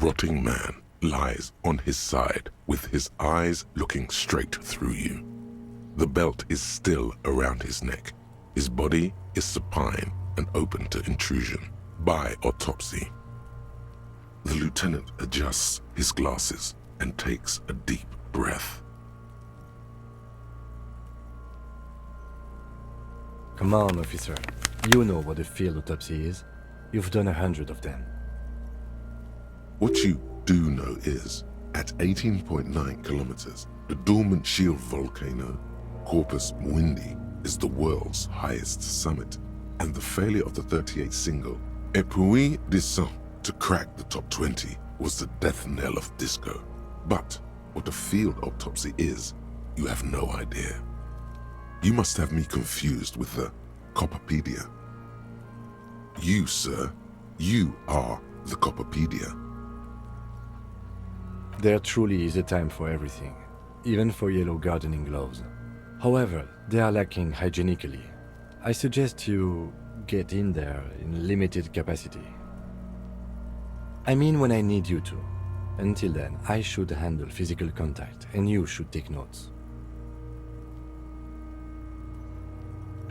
rotting man lies on his side with his eyes looking straight through you. The belt is still around his neck. His body is supine and open to intrusion by autopsy. The lieutenant adjusts his glasses and takes a deep breath. Come on, officer. You know what a field autopsy is. You've done 100 of them. What you do know is, at 18.9 kilometers, the dormant shield volcano, Corpus Muindi, is the world's highest summit, and the failure of the 38 single, Et puis descend, to crack the top 20 was the death knell of disco. But what a field autopsy is, you have no idea. You must have me confused with the Copperpedia. You, sir, you are the Copperpedia. There truly is a time for everything, even for yellow gardening gloves. However, they are lacking hygienically. I suggest you get in there in limited capacity. I mean when I need you to. Until then, I should handle physical contact and you should take notes.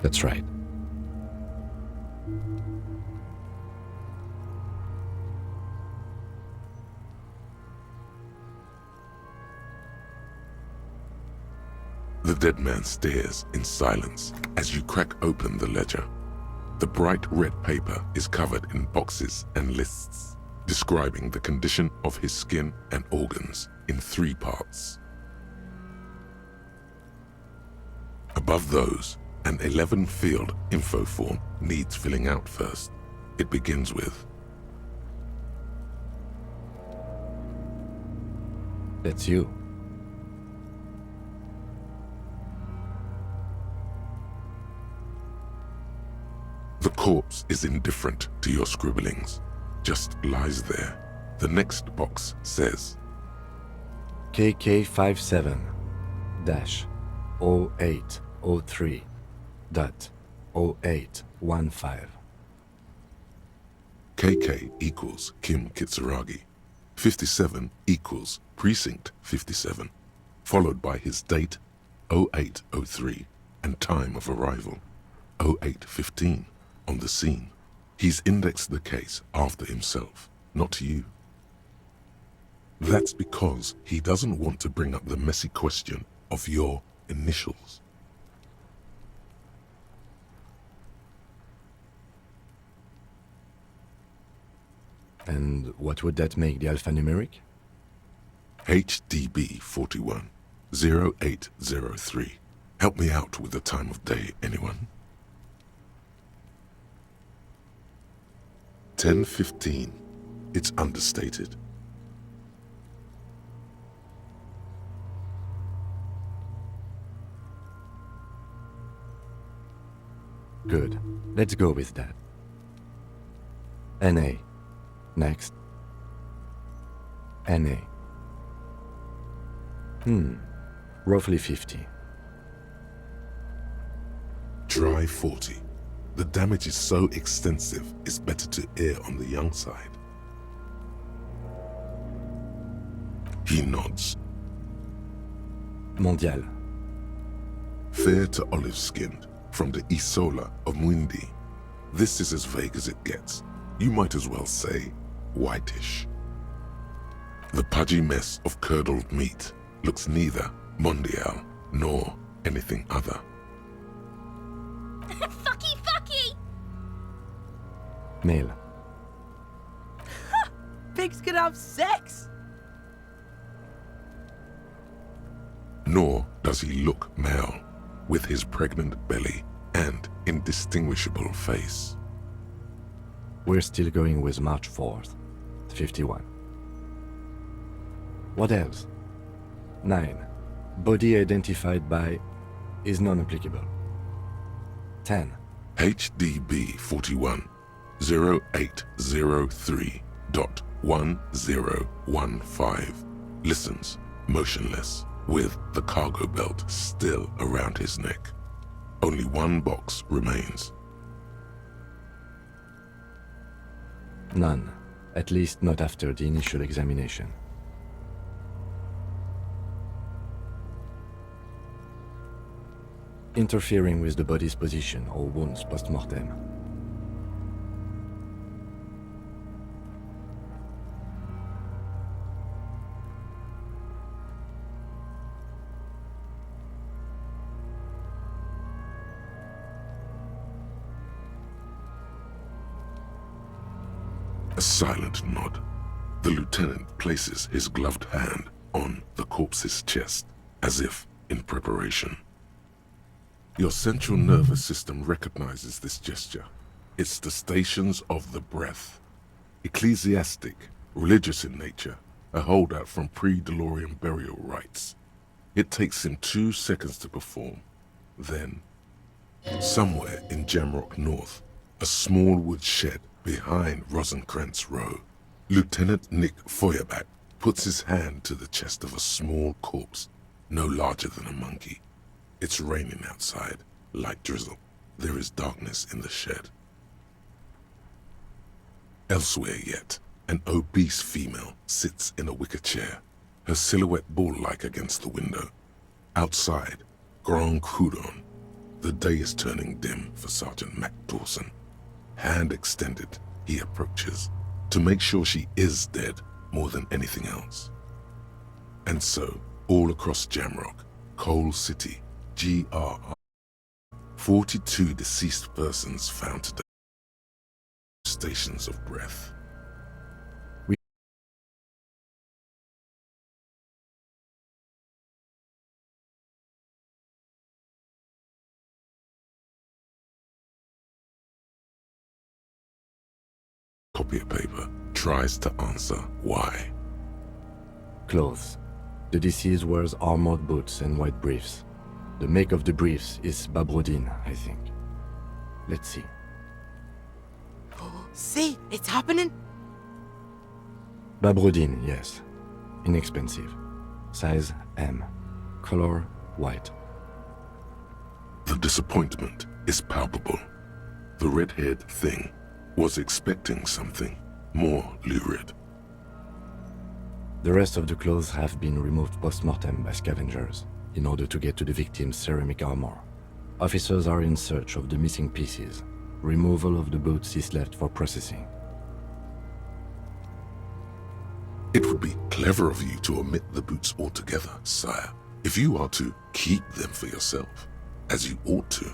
That's right. The dead man stares in silence as you crack open the ledger. The bright red paper is covered in boxes and lists, describing the condition of his skin and organs in 3 parts. Above those, an 11-field info form needs filling out first. It begins with, That's you. The corpse is indifferent to your scribblings, just lies there. The next box says, KK57-0803.0815. KK equals Kim Kitsuragi. 57 equals Precinct 57, followed by his date 0803 and time of arrival 0815 on the scene. He's indexed the case after himself, not you. That's because he doesn't want to bring up the messy question of your initials. And what would that make the alphanumeric? HDB 41 0803. Help me out with the time of day, anyone? 10:15. It's understated. Good. Let's go with that. NA. Next. NA. Roughly 50. Try 40. The damage is so extensive, it's better to err on the young side. He nods. Mondial. Fair to olive-skinned, from the Isola of Muindi. This is as vague as it gets. You might as well say whitish. The pudgy mess of curdled meat looks neither mondial nor anything other. Fucky fucky! Male. Pigs can have sex! Nor does he look male, with his pregnant belly and indistinguishable face. We're still going with March 4th, 51. What else? 9. Body identified by is non-applicable. 10. HDB 41 0803.1015 listens motionless with the cargo belt still around his neck. Only one box remains. None. At least not after the initial examination. Interfering with the body's position or wounds post-mortem. A silent nod. The lieutenant places his gloved hand on the corpse's chest, as if in preparation. Your central nervous system recognizes this gesture. It's the stations of the breath. Ecclesiastic, religious in nature, a holdout from pre-DeLorean burial rites. It takes him 2 seconds to perform. Then, somewhere in Jamrock North, a small wood shed behind Rosencrantz Row, Lieutenant Nick Feuerbach puts his hand to the chest of a small corpse, no larger than a monkey. It's raining outside, light drizzle. There is darkness in the shed. Elsewhere yet, an obese female sits in a wicker chair, her silhouette ball-like against the window. Outside, Grand Coudon. The day is turning dim for Sergeant Mac Dawson. Hand extended, he approaches, to make sure she is dead more than anything else. And so, all across Jamrock, Coal City, GRR, 42 deceased persons found today. Stations of breath. Copy of paper tries to answer why. Clothes. The deceased wears armored boots and white briefs. The make of the briefs is Babrodine, I think. Let's see. See, it's happening. Babrodine, yes. Inexpensive. Size M. Color white. The disappointment is palpable. The red-haired thing was expecting something more lurid. The rest of the clothes have been removed post-mortem by scavengers in order to get to the victim's ceramic armor. Officers are in search of the missing pieces. Removal of the boots is left for processing. It would be clever of you to omit the boots altogether, sire. If you are to keep them for yourself, as you ought to,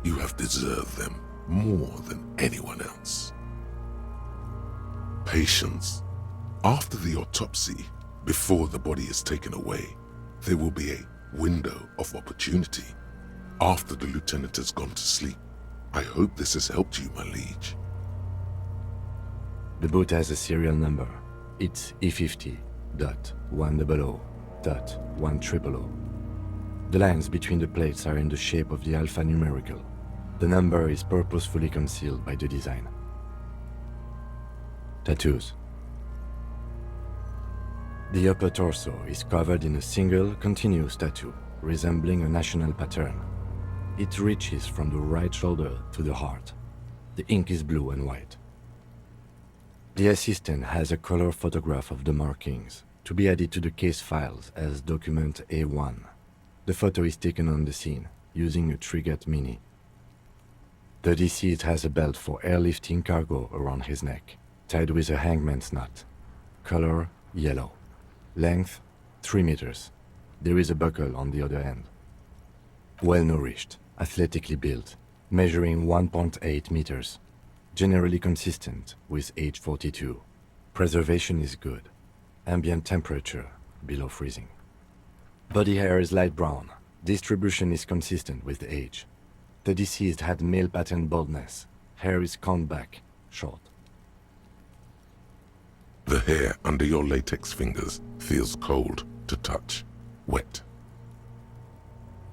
you have deserved them more than anyone else. Patience. After the autopsy, before the body is taken away, there will be a window of opportunity. After the lieutenant has gone to sleep, I hope this has helped you, my liege. The boot has a serial number. It's E50.100.100. The lines between the plates are in the shape of the alphanumerical. The number is purposefully concealed by the design. Tattoos. The upper torso is covered in a single, continuous tattoo, resembling a national pattern. It reaches from the right shoulder to the heart. The ink is blue and white. The assistant has a color photograph of the markings, to be added to the case files as document A1. The photo is taken on the scene, using a Trigat Mini. The deceased has a belt for airlifting cargo around his neck, tied with a hangman's knot. Color yellow. Length 3 meters. There is a buckle on the other end. Well-nourished, athletically built, measuring 1.8 meters. Generally consistent with age 42. Preservation is good. Ambient temperature below freezing. Body hair is light brown. Distribution is consistent with age. The deceased had male pattern baldness. Hair is combed back, short. The hair under your latex fingers feels cold to touch, wet.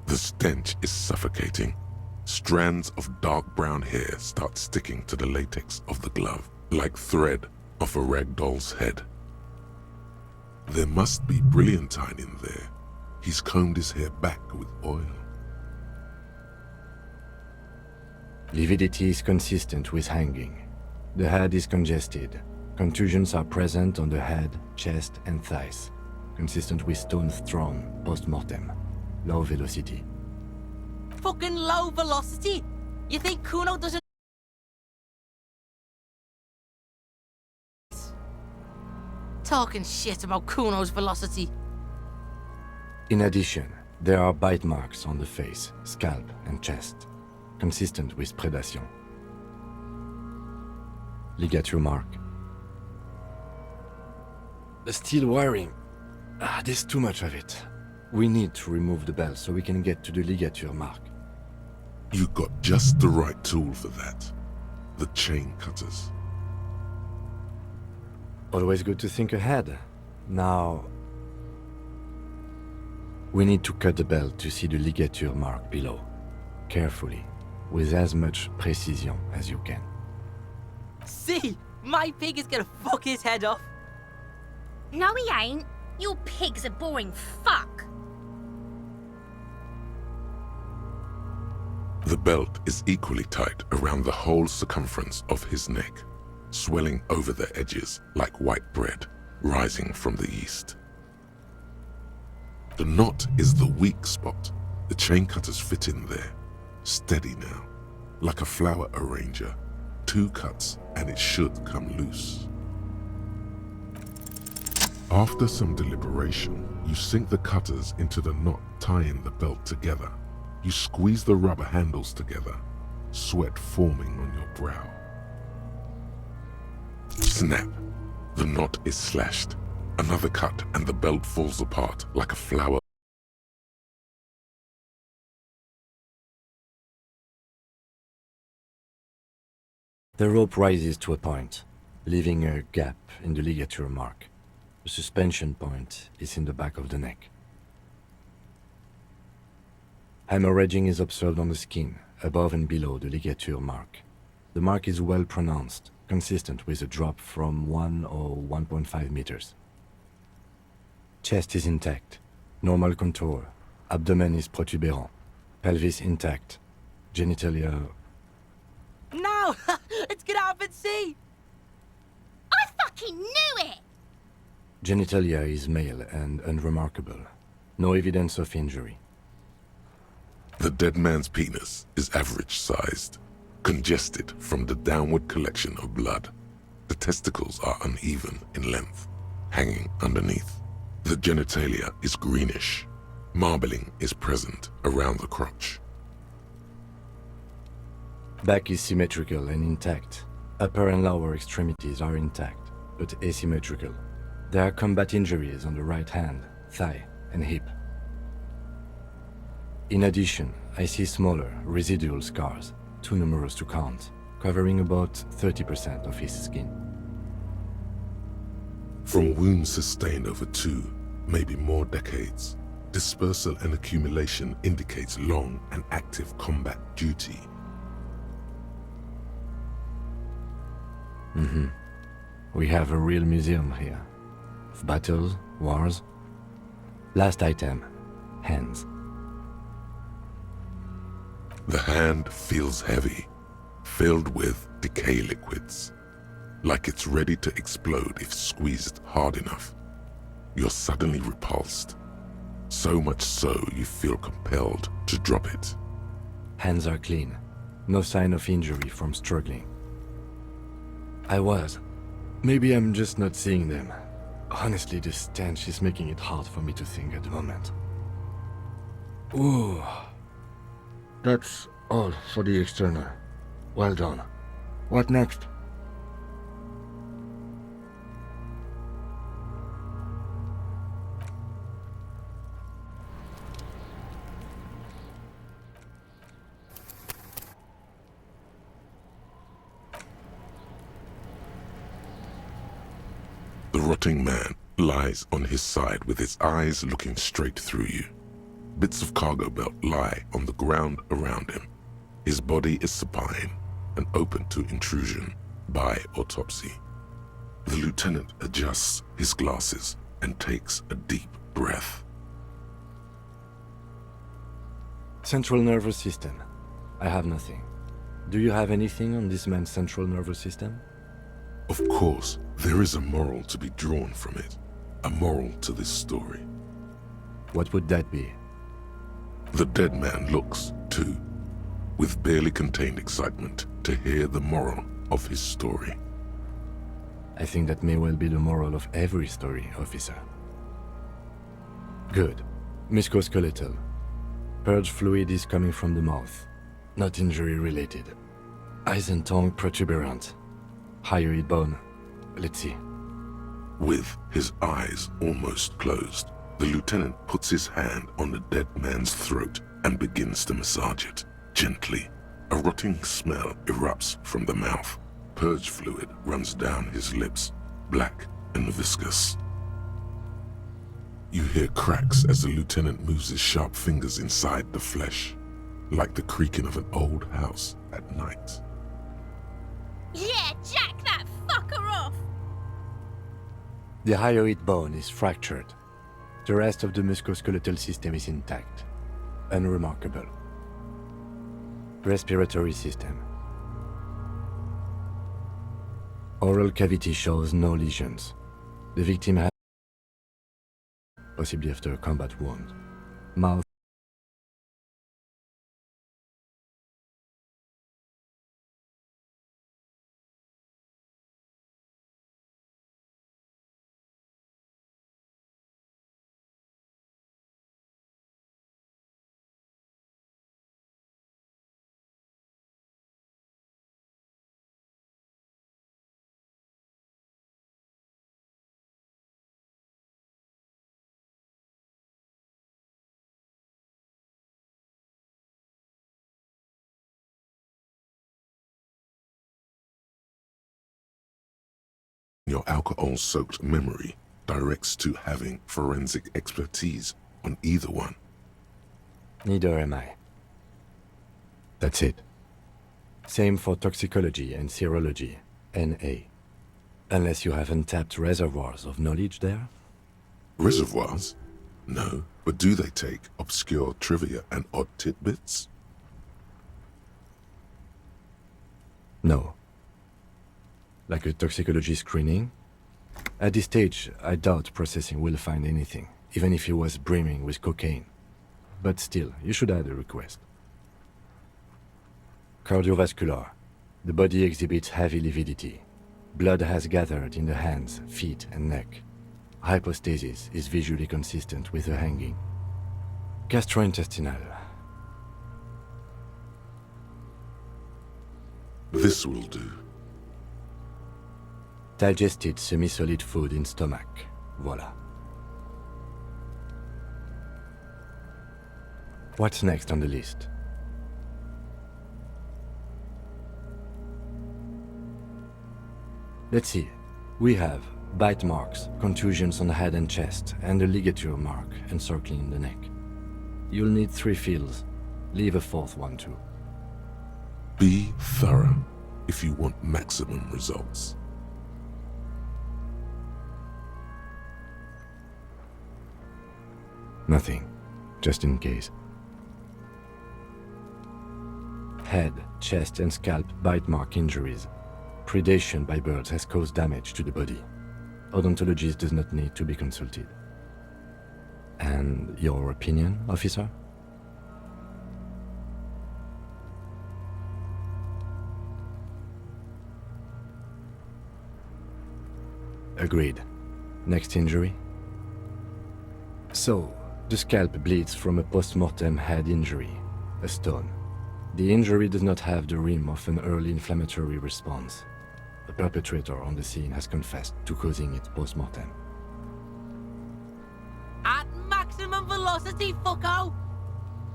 The stench is suffocating. Strands of dark brown hair start sticking to the latex of the glove, like thread off a ragdoll's head. There must be brilliantine in there. He's combed his hair back with oil. Lividity is consistent with hanging. The head is congested. Contusions are present on the head, chest, and thighs, consistent with stones thrown post-mortem. Low velocity. Fucking low velocity? You think Kuno doesn't... Talking shit about Kuno's velocity. In addition, there are bite marks on the face, scalp, and chest, consistent with predation. Ligature mark. The steel wiring. There's too much of it. We need to remove the belt so we can get to the ligature mark. You got just the right tool for that. The chain cutters. Always good to think ahead. Now, we need to cut the belt to see the ligature mark below. Carefully, with as much precision as you can. See? My pig is gonna fuck his head off. No, he ain't. Your pig's a boring fuck. The belt is equally tight around the whole circumference of his neck, swelling over the edges like white bread rising from the yeast. The knot is the weak spot. The chain cutters fit in there, steady now, like a flower arranger. 2 cuts and it should come loose. After some deliberation, you sink the cutters into the knot tying the belt together. You squeeze the rubber handles together, sweat forming on your brow. Snap! The knot is slashed. Another cut and the belt falls apart like a flower. The rope rises to a point, leaving a gap in the ligature mark. The suspension point is in the back of the neck. Hemorrhaging is observed on the skin, above and below the ligature mark. The mark is well pronounced, consistent with a drop from 1 or 1.5 meters. Chest is intact, normal contour, abdomen is protuberant, pelvis intact, genitalia... Now! Let's get out and see! I fucking knew it! Genitalia is male and unremarkable. No evidence of injury. The dead man's penis is average-sized, congested from the downward collection of blood. The testicles are uneven in length, hanging underneath. The genitalia is greenish. Marbling is present around the crotch. Back is symmetrical and intact. Upper and lower extremities are intact, but asymmetrical. There are combat injuries on the right hand, thigh, and hip. In addition, I see smaller, residual scars, too numerous to count, covering about 30% of his skin. From wounds sustained over 2, maybe more decades, dispersal and accumulation indicates long and active combat duty. We have a real museum here. Of battles, wars. Last item, hands. The hand feels heavy, filled with decay liquids, like it's ready to explode if squeezed hard enough. You're suddenly repulsed, so much so you feel compelled to drop it. Hands are clean. No sign of injury from struggling. I was. Maybe I'm just not seeing them. Honestly, the stench is making it hard for me to think at the moment. Ooh. That's all for the external. Well done. What next? The rotting man lies on his side with his eyes looking straight through you. Bits of cargo belt lie on the ground around him. His body is supine and open to intrusion by autopsy. The lieutenant adjusts his glasses and takes a deep breath. Central nervous system. I have nothing. Do you have anything on this man's central nervous system? Of course, there is a moral to be drawn from it. A moral to this story. What would that be? The dead man looks, too, with barely contained excitement to hear the moral of his story. I think that may well be the moral of every story, officer. Good. Musculoskeletal. Purge fluid is coming from the mouth. Not injury-related. Eyes and tongue protuberant. Hyoid bone. Let's see. With his eyes almost closed, the lieutenant puts his hand on the dead man's throat and begins to massage it, gently. A rotting smell erupts from the mouth. Purge fluid runs down his lips, black and viscous. You hear cracks as the lieutenant moves his sharp fingers inside the flesh, like the creaking of an old house at night. Yeah, jack that fucker off! The hyoid bone is fractured. The rest of the musculoskeletal system is intact. Unremarkable. Respiratory system. Oral cavity shows no lesions. The victim had possibly after a combat wound. Mouth Your alcohol-soaked memory directs to having forensic expertise on either one. Neither am I. That's it. Same for toxicology and serology, NA. Unless you have untapped reservoirs of knowledge there? Reservoirs? No, but do they take obscure trivia and odd tidbits? No. Like a toxicology screening? At this stage, I doubt processing will find anything, even if he was brimming with cocaine. But still, you should add a request. Cardiovascular. The body exhibits heavy lividity. Blood has gathered in the hands, feet, and neck. Hypostasis is visually consistent with the hanging. Gastrointestinal. This will do. Digested semi-solid food in stomach. Voila. What's next on the list? Let's see. We have bite marks, contusions on the head and chest, and a ligature mark encircling the neck. You'll need 3 feels. Leave a 4th one too. Be thorough if you want maximum results. Nothing, just in case. Head, chest, and scalp bite mark injuries. Predation by birds has caused damage to the body. Odontologist does not need to be consulted. And your opinion, officer? Agreed. Next injury? So, the scalp bleeds from a post-mortem head injury, a stone. The injury does not have the rim of an early inflammatory response. The perpetrator on the scene has confessed to causing it post-mortem. At maximum velocity, fucko!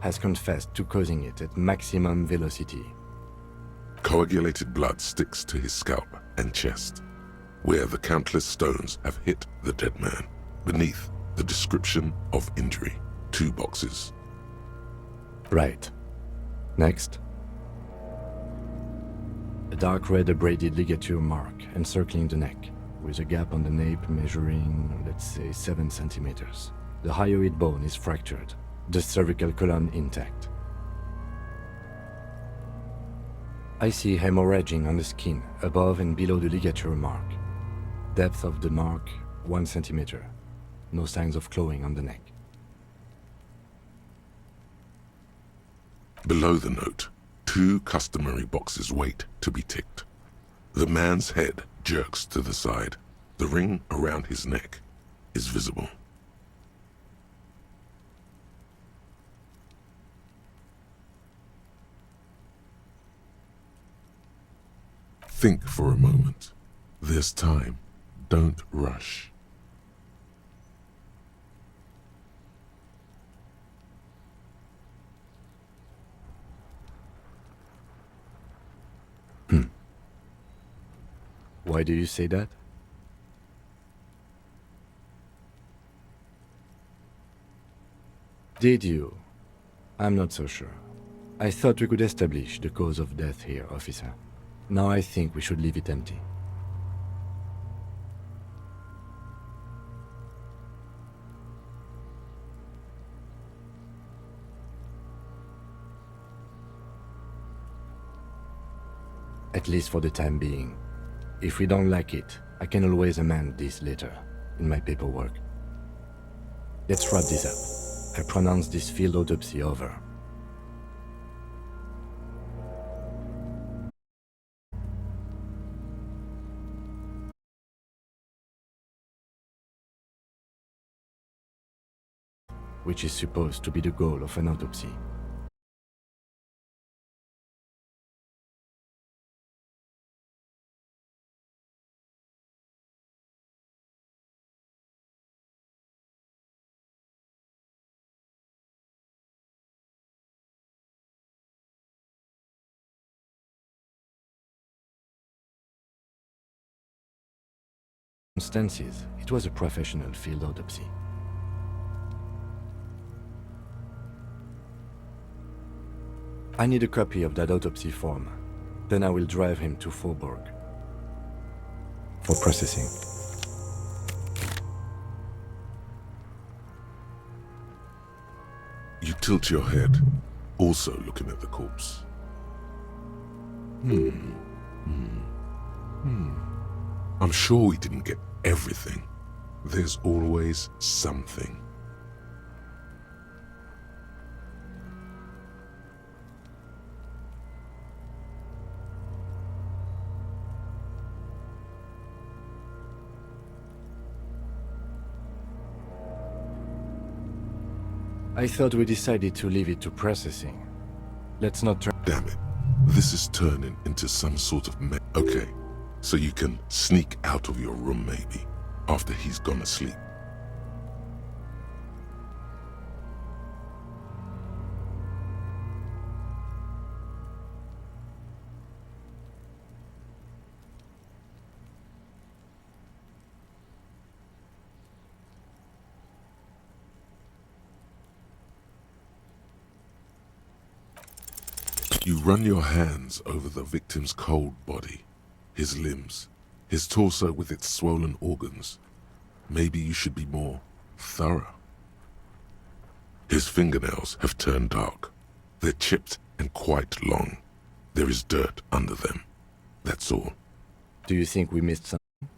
Has confessed to causing it at maximum velocity. Coagulated blood sticks to his scalp and chest, where the countless stones have hit the dead man. Beneath, the description of injury. 2 boxes. Right. Next. A dark red abraded ligature mark encircling the neck, with a gap on the nape measuring, let's say, 7 centimeters. The hyoid bone is fractured, the cervical column intact. I see hemorrhaging on the skin, above and below the ligature mark. Depth of the mark, 1 centimeter. No signs of clawing on the neck. Below the note, 2 customary boxes wait to be ticked. The man's head jerks to the side. The ring around his neck is visible. Think for a moment. There's time. Don't rush. Why do you say that? Did you? I'm not so sure. I thought we could establish the cause of death here, officer. Now I think we should leave it empty. At least for the time being. If we don't like it, I can always amend this later, in my paperwork. Let's wrap this up. I pronounce this field autopsy over. Which is supposed to be the goal of an autopsy. Circumstances, it was a professional field autopsy. I need a copy of that autopsy form. Then I will drive him to Faubourg for processing. You tilt your head, also looking at the corpse. I'm sure we didn't get everything. There's always something. I thought we decided to leave it to processing. Let's not turn... Damn it. This is turning into some sort of Okay, so you can sneak out of your room maybe, after he's gone asleep. You run your hands over the victim's cold body, his limbs, his torso with its swollen organs. Maybe you should be more thorough. His fingernails have turned dark. They're chipped and quite long. There is dirt under them. That's all. Do you think we missed something?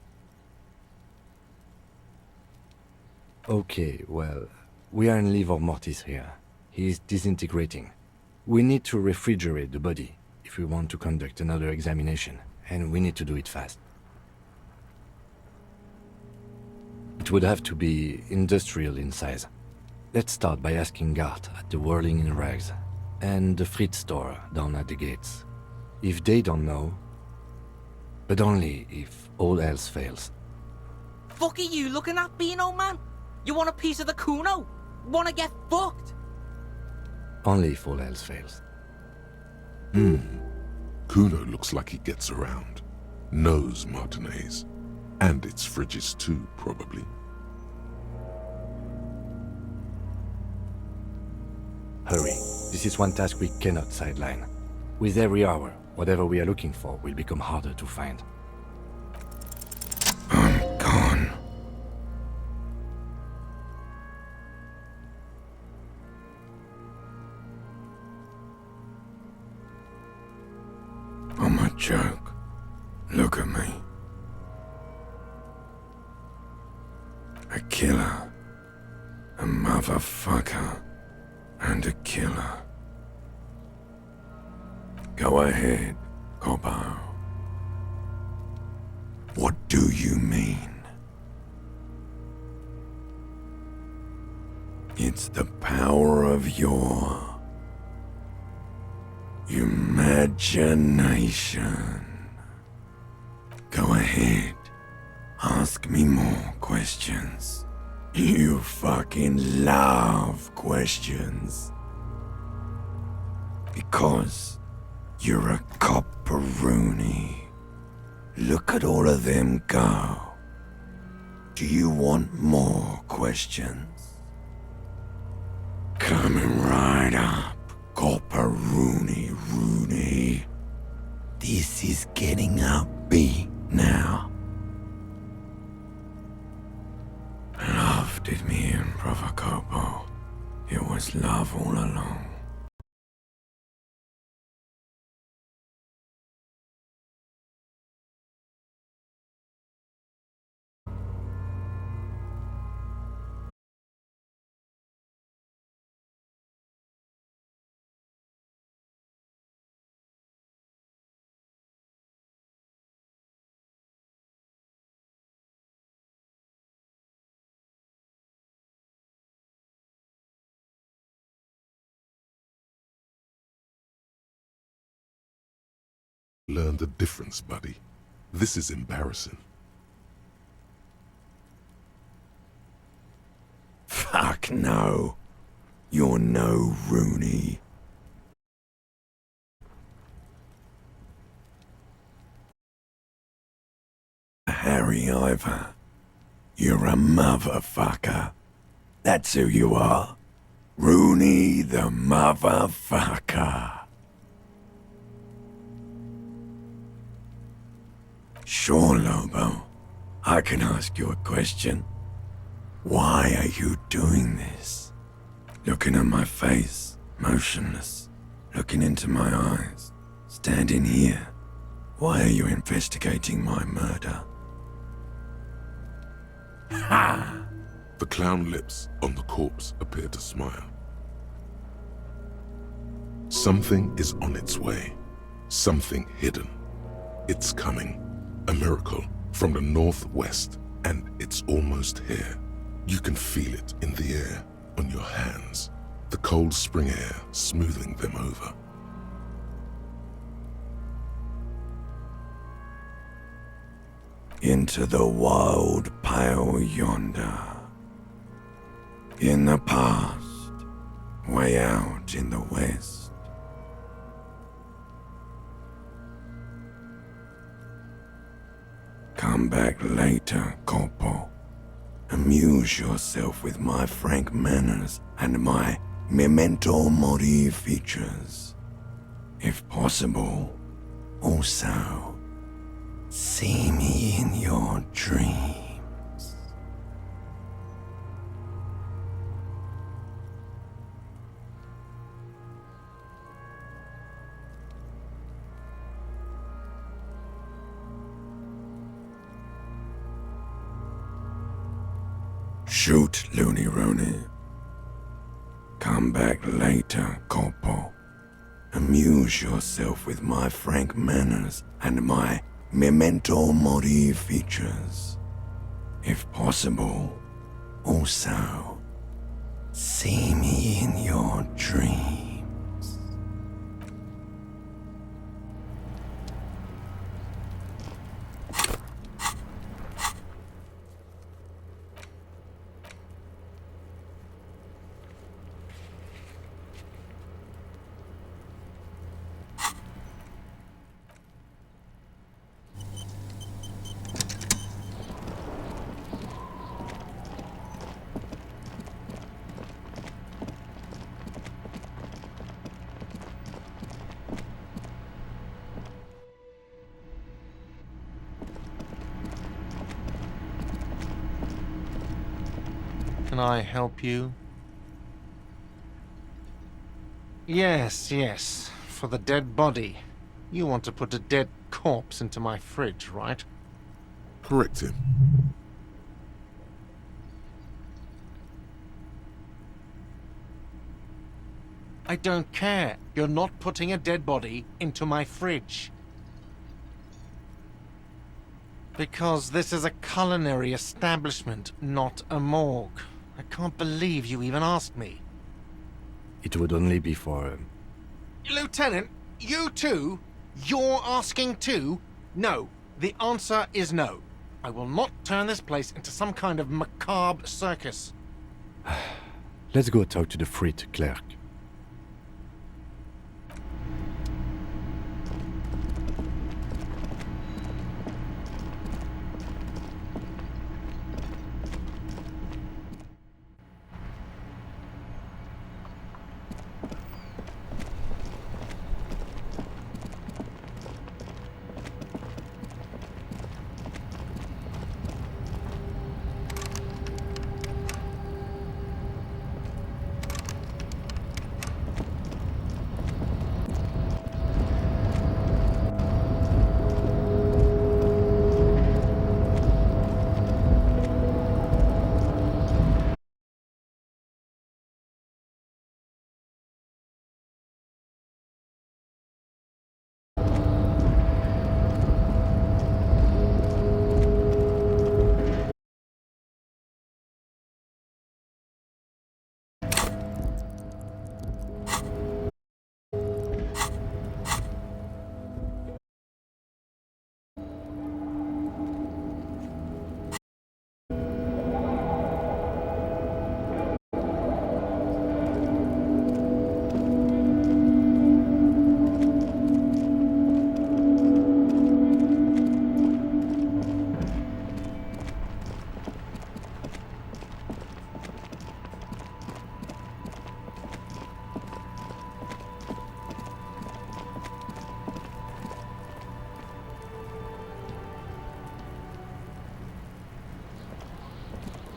Okay, well, we are in livor mortis here. He is disintegrating. We need to refrigerate the body if we want to conduct another examination, and we need to do it fast. It would have to be industrial in size. Let's start by asking Gart at the Whirling in Rags and the Fritz store down at the gates. If they don't know, but only if all else fails. Fuck are you looking at, Beano man? You want a piece of the Kuno? Wanna get fucked? Only if all else fails. Kuno looks like he gets around. Knows Martinez. And its fridges too, probably. Hurry. This is one task we cannot sideline. With every hour, whatever we are looking for will become harder to find. I'm gone. Look at me. A killer. A motherfucker. And a killer. Go ahead, Coppo. What do you mean? It's the power of your imagination. Go ahead. Ask me more questions. You fucking love questions. Because you're a copperoonie. Look at all of them go. Do you want more questions? Coming right up, copperoonie. This is getting upbeat now. Love did me in, brother Copo. It was love all along. Learn the difference, buddy. This is embarrassing. Fuck no. You're no Rooney. Harry Ivor. You're a motherfucker. That's who you are. Rooney the motherfucker. Sure, Lobo. I can ask you a question. Why are you doing this? Looking at my face, motionless, looking into my eyes, standing here. Why are you investigating my murder? Ha! The clown lips on the corpse appear to smile. Something is on its way. Something hidden. It's coming. A miracle from the northwest, and it's almost here. You can feel it in the air, on your hands, the cold spring air smoothing them over. Into the wild pale yonder. In the past, way out in the west. Come back later, Corpo. Amuse yourself with my frank manners and my memento mori features. If possible, also, see me in your dreams. Shoot, Looney Rooney. Come back later, Corpo. Amuse yourself with my frank manners and my memento mori features. If possible, also, see me in your dreams. Can I help you? Yes, for the dead body. You want to put a dead corpse into my fridge, right? Correct him. I don't care. You're not putting a dead body into my fridge. Because this is a culinary establishment, not a morgue. I can't believe you even asked me. It would only be for... Lieutenant, you too? You're asking too? No. The answer is no. I will not turn this place into some kind of macabre circus. Let's go talk to the frit clerk.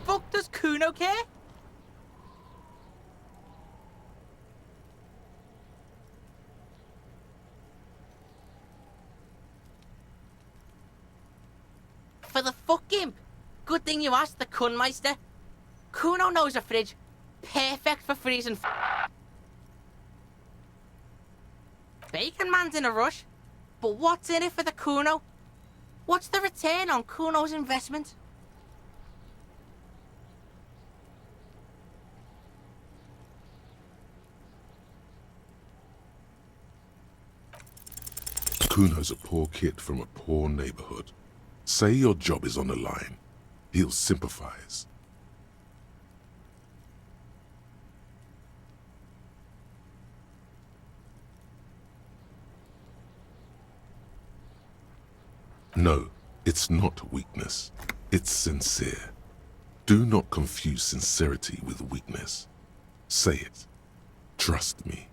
Fuck does Kuno care? For the fuck imp. Good thing you asked the Kunmeister. Kuno knows a fridge. Perfect for freezing Bacon Man's in a rush. But what's in it for the Kuno? What's the return on Kuno's investment? Kuno's a poor kid from a poor neighborhood. Say your job is on the line. He'll sympathize. No, it's not weakness. It's sincere. Do not confuse sincerity with weakness. Say it. Trust me.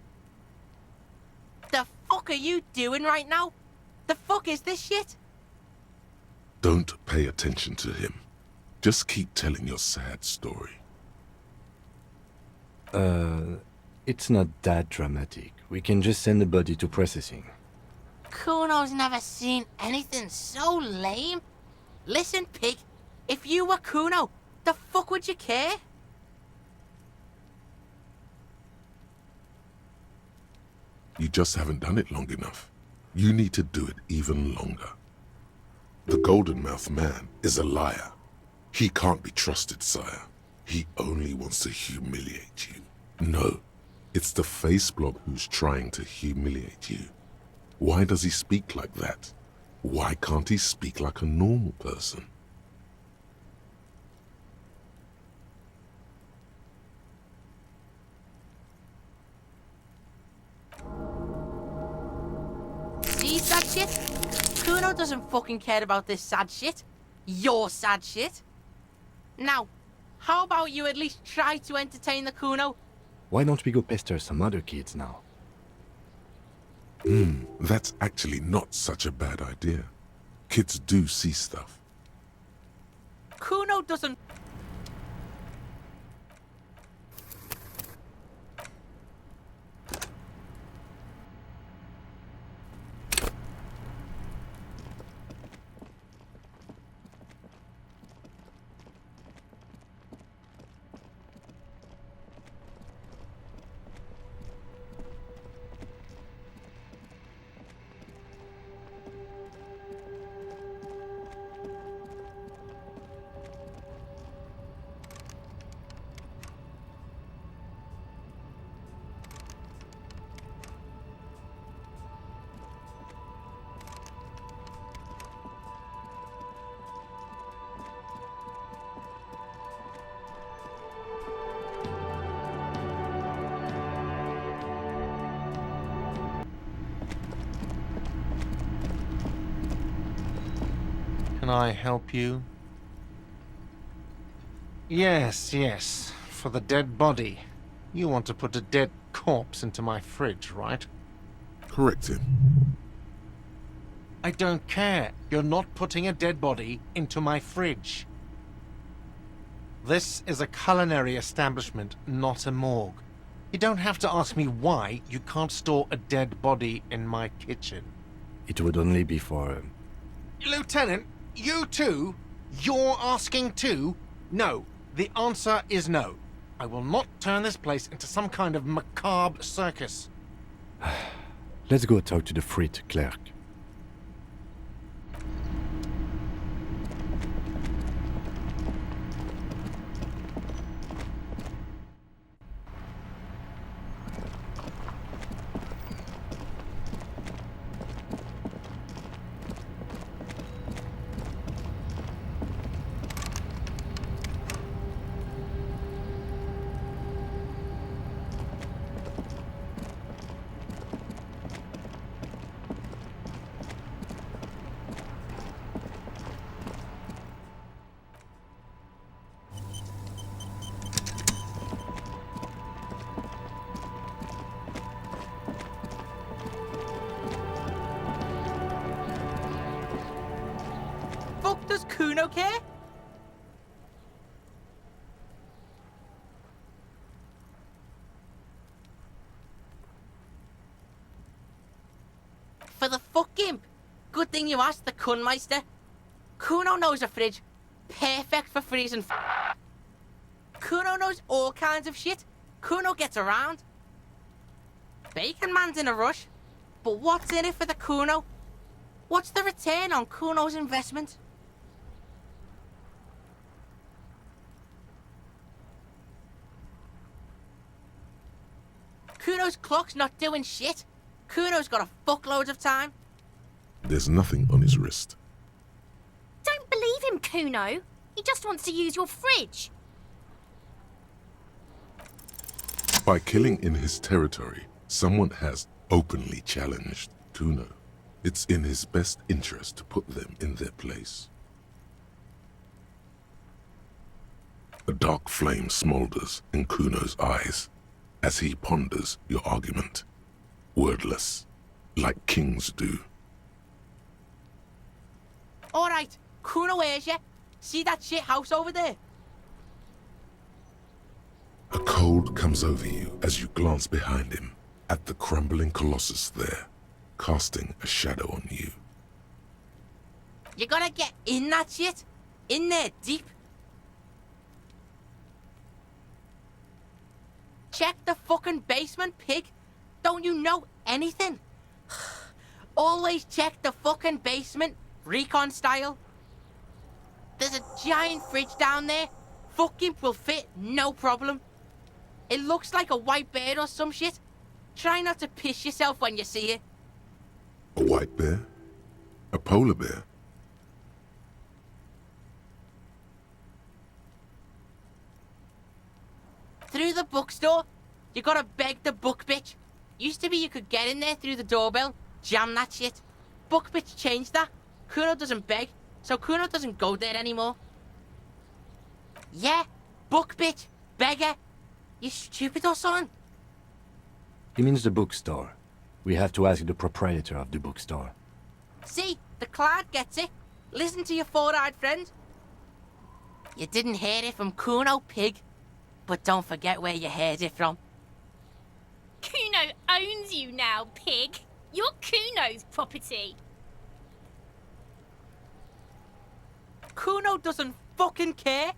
The fuck are you doing right now? The fuck is this shit? Don't pay attention to him. Just keep telling your sad story. It's not that dramatic. We can just send the body to processing. Kuno's never seen anything so lame. Listen, pig, if you were Kuno, the fuck would you care? You just haven't done it long enough. You need to do it even longer. The golden-mouthed man is a liar. He can't be trusted, sire. He only wants to humiliate you. No, it's the face blob who's trying to humiliate you. Why does he speak like that? Why can't he speak like a normal person? See sad shit? Kuno doesn't fucking care about this sad shit. Your sad shit. Now, how about you at least try to entertain the Kuno? Why don't we go pester some other kids now? That's actually not such a bad idea. Kids do see stuff. Kuno doesn't... can I help you? Yes, for the dead body. You want to put a dead corpse into my fridge, right? Correct him. I don't care. You're not putting a dead body into my fridge. This is a culinary establishment, not a morgue. You don't have to ask me why you can't store a dead body in my kitchen. It would only be for... Lieutenant, you too? You're asking too? No. The answer is no. I will not turn this place into some kind of macabre circus. Let's go talk to the frit clerk. Fuck does Kuno care? For the fuck imp. Good thing you asked the Kunmeister. Kuno knows a fridge. Perfect for freezing Kuno knows all kinds of shit. Kuno gets around. Bacon Man's in a rush. But what's in it for the Kuno? What's the return on Kuno's investment? Kuno's clock's not doing shit. Kuno's got a fuckload of time. There's nothing on his wrist. Don't believe him, Kuno. He just wants to use your fridge. By killing in his territory, someone has openly challenged Kuno. It's in his best interest to put them in their place. A dark flame smolders in Kuno's eyes as he ponders your argument, wordless, like kings do. Alright, Kuno hears you. See that shit house over there? A cold comes over you as you glance behind him at the crumbling colossus there, casting a shadow on you. You gotta get in that shit. In there, deep. Check the fucking basement, pig. Don't you know anything? Always check the fucking basement, recon style. There's a giant fridge down there. Fucking will fit, no problem. It looks like a white bear or some shit. Try not to piss yourself when you see it. A white bear? A polar bear? Through the bookstore, you gotta beg the book bitch. Used to be you could get in there through the doorbell, jam that shit. Book bitch changed that. Kuno doesn't beg, so Kuno doesn't go there anymore. Yeah, book bitch, beggar. You stupid or something? He means the bookstore. We have to ask the proprietor of the bookstore. See, the cloud gets it. Listen to your four-eyed friend. You didn't hear it from Kuno, pig. But don't forget where you heard it from. Kuno owns you now, pig. You're Kuno's property. Kuno doesn't fucking care.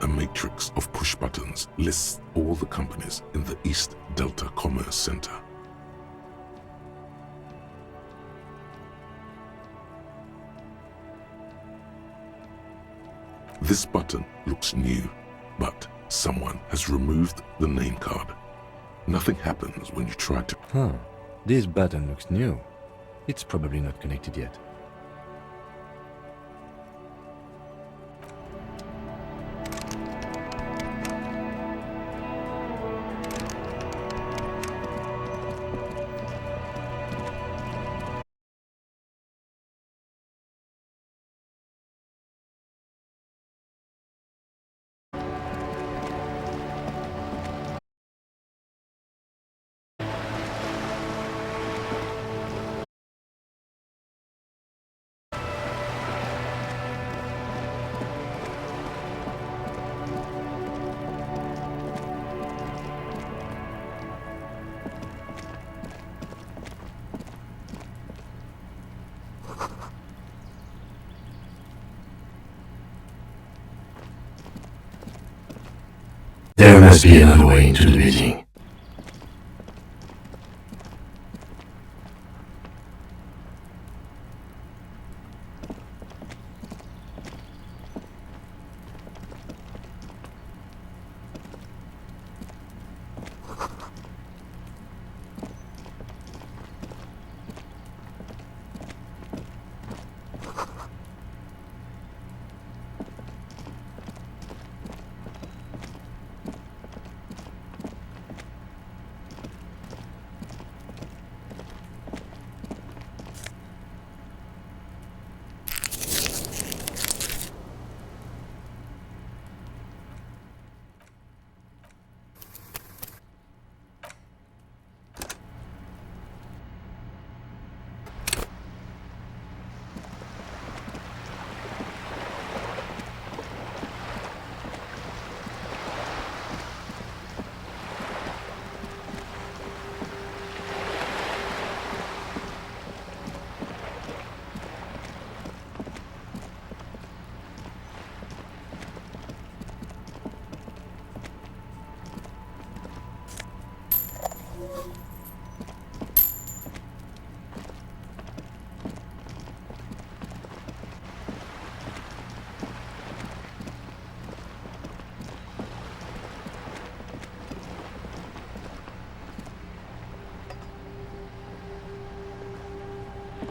matrix of push buttons lists all the companies in the East Delta Commerce Center. This button looks new, but someone has removed the name card. Nothing happens when you try to... This button looks new. It's probably not connected yet. There must be another way into the building.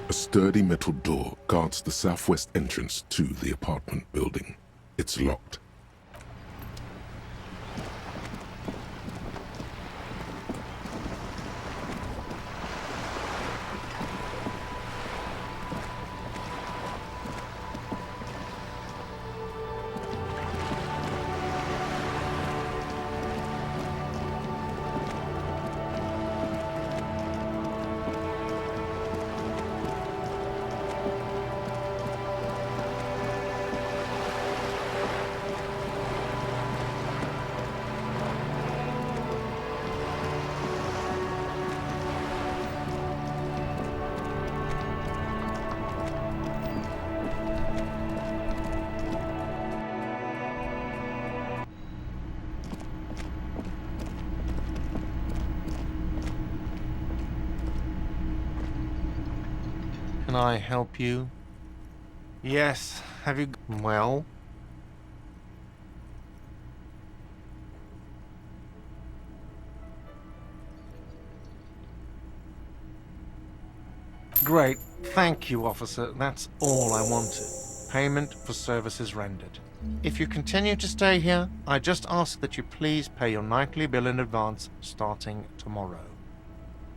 A sturdy metal door guards the southwest entrance to the apartment building. It's locked. Can I help you? Yes. Have you... Well? Great. Thank you, officer. That's all I wanted. Payment for services rendered. If you continue to stay here, I just ask that you please pay your nightly bill in advance starting tomorrow.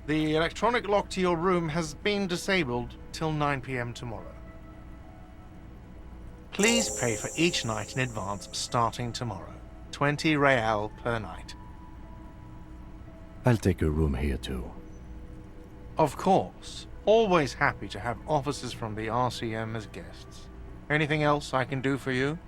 The electronic lock to your room has been disabled till 9 p.m. tomorrow. Please pay for each night in advance starting tomorrow. 20 real per night. I'll take a room here too. Of course. Always happy to have officers from the RCM as guests. Anything else I can do for you?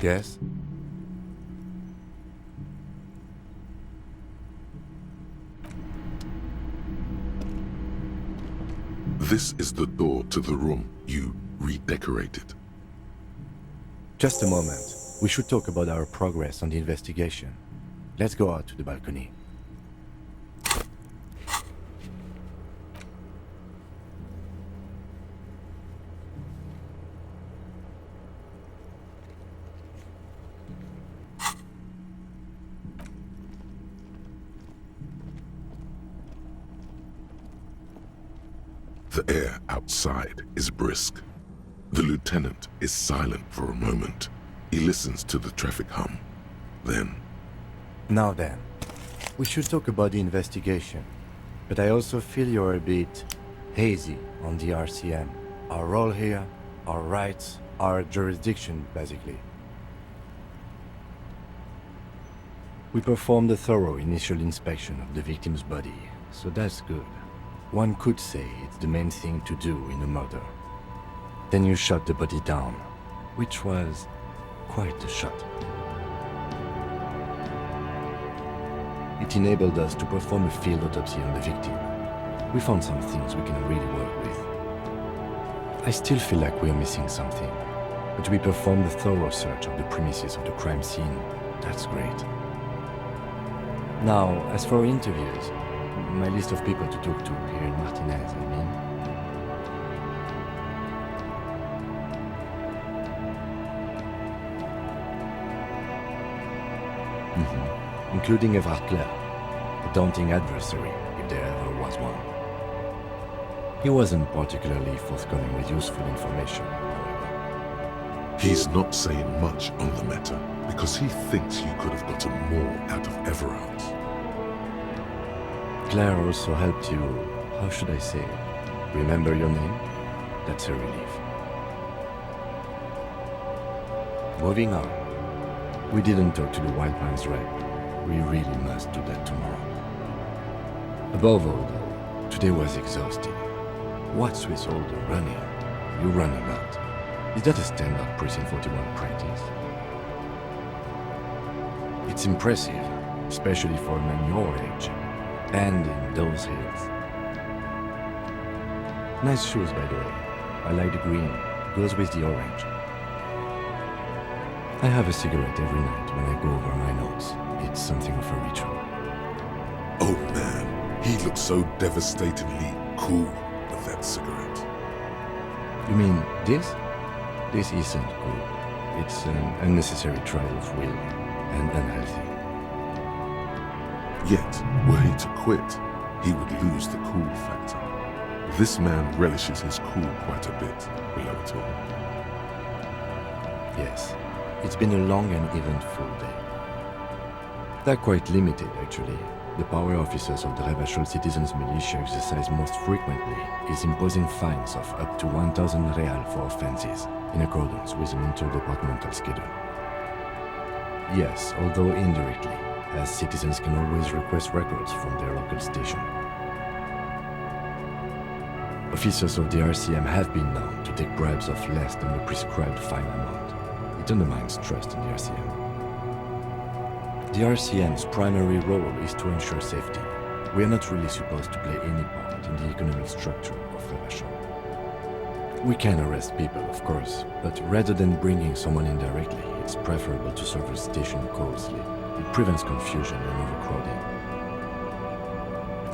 Yes? This is the door to the room you redecorated. Just a moment. We should talk about our progress on the investigation. Let's go out to the balcony. The air outside is brisk. The lieutenant is silent for a moment. He listens to the traffic hum. Then, Now then, we should talk about the investigation. But I also feel you're a bit hazy on the RCM. Our role here, our rights, our jurisdiction, basically. We performed a thorough initial inspection of the victim's body, so that's good. One could say it's the main thing to do in a murder. Then you shot the body down, which was quite a shot. It enabled us to perform a field autopsy on the victim. We found some things we can really work with. I still feel like we're missing something, but we performed a thorough search of the premises of the crime scene. That's great. Now, as for interviews, my list of people to talk to here in Martinez, I mean. Including Evrard Clare, a daunting adversary, if there ever was one. He wasn't particularly forthcoming with useful information, however. he's not saying much on the matter because he thinks you could have gotten more out of Everard. Claire also helped you, how should I say, remember your name? That's a relief. Moving on. We didn't talk to the White Man's Rep. We really must do that tomorrow. Above all, though, today was exhausting. What's with all the running? You run a lot. Is that a standard Precinct 41 practice? It's impressive, especially for a man your age, and in those hills. Nice shoes, by the way. I like the green. Goes with the orange. I have a cigarette every night when I go over my notes. It's something of a ritual. Oh man, he looks so devastatingly cool with that cigarette. You mean this? This isn't cool. It's an unnecessary trial of will, and unhealthy. Yet, were he to quit, he would lose the cool factor. This man relishes his cool quite a bit, below it all. Yes, it's been a long and eventful day. They're quite limited, actually. The power officers of the Rebachol Citizens Militia exercise most frequently is imposing fines of up to 1,000 real for offenses, in accordance with an interdepartmental schedule. Yes, although indirectly, as citizens can always request records from their local station. Officers of the RCM have been known to take bribes of less than the prescribed fine amount. It undermines trust in the RCM. The RCM's primary role is to ensure safety. We are not really supposed to play any part in the economic structure of Rebachol. We can arrest people, of course, but rather than bringing someone in directly, it's preferable to serve the station closely. It prevents confusion and overcrowding.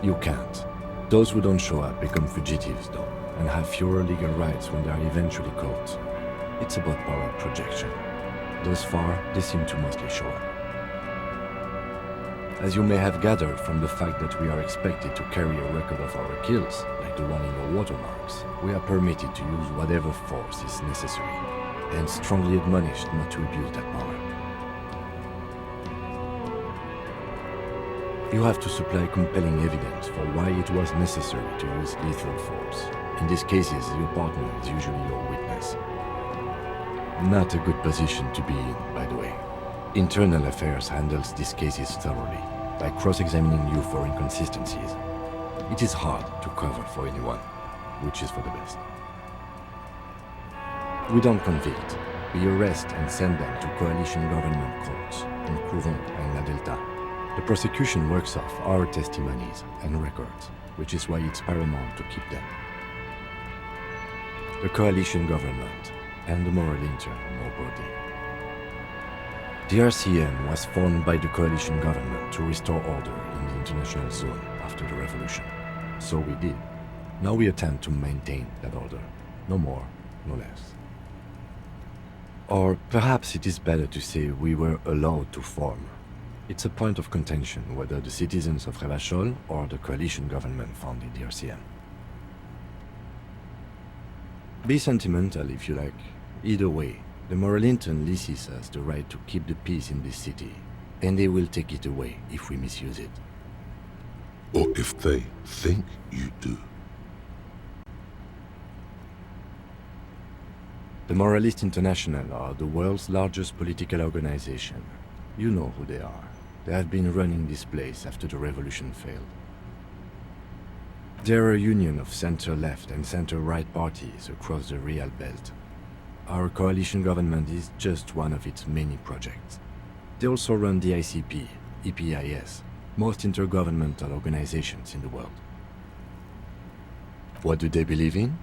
You can't. Those who don't show up become fugitives, though, and have fewer legal rights when they are eventually caught. It's about power projection. Thus far, they seem to mostly show up. As you may have gathered from the fact that we are expected to carry a record of our kills, like the one in your watermarks, we are permitted to use whatever force is necessary, and strongly admonished not to abuse that power. You have to supply compelling evidence for why it was necessary to use lethal force. In these cases, your partner is usually your witness. Not a good position to be in, by the way. Internal Affairs handles these cases thoroughly, by cross-examining you for inconsistencies. It is hard to cover for anyone, which is for the best. We don't convict, We arrest and send them to coalition government courts in Courant and La Delta. The prosecution works off our testimonies and records, which is why it's paramount to keep them. The coalition government and the moral intern more broadly. The RCM was formed by the coalition government to restore order in the international zone after the revolution. So we did. Now we attempt to maintain that order. No more, no less. Or perhaps it is better to say we were allowed to form. It's a point of contention whether the citizens of Revachol or the coalition government founded the RCM. Be sentimental if you like. Either way, the moral intern leases us the right to keep the peace in this city, and they will take it away if we misuse it. Or if they think you do. The Moralists International are the world's largest political organization. You know who they are. They have been running this place after the revolution failed. They're a union of center-left and center-right parties across the Real Belt. Our coalition government is just one of its many projects. They also run the ICP, EPIS, most intergovernmental organizations in the world. What do they believe in?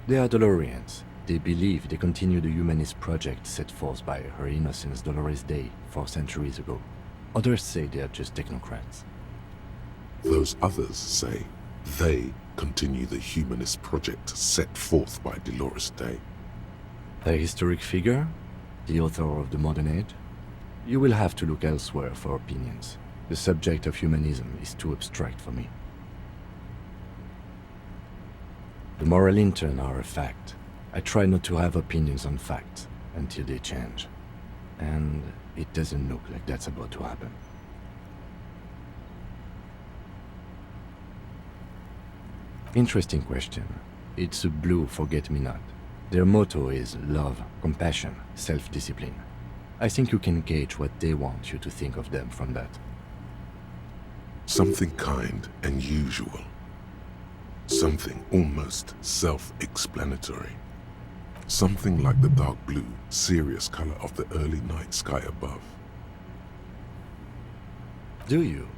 They are Dolorians. They believe they continue the humanist project set forth by Her Innocence Dolores Day 4 centuries ago. Others say they are just technocrats. Those others say they continue the humanist project set forth by Dolores Day. A historic figure? The author of the modern age? You will have to look elsewhere for opinions. The subject of humanism is too abstract for me. The moral intern are a fact. I try not to have opinions on facts until they change. And it doesn't look like that's about to happen. Interesting question. It's a blue forget-me-not. Their motto is love, compassion, self-discipline. I think you can gauge what they want you to think of them from that. Something kind and usual. Something almost self-explanatory. Something like the dark blue, serious color of the early night sky above. Do you?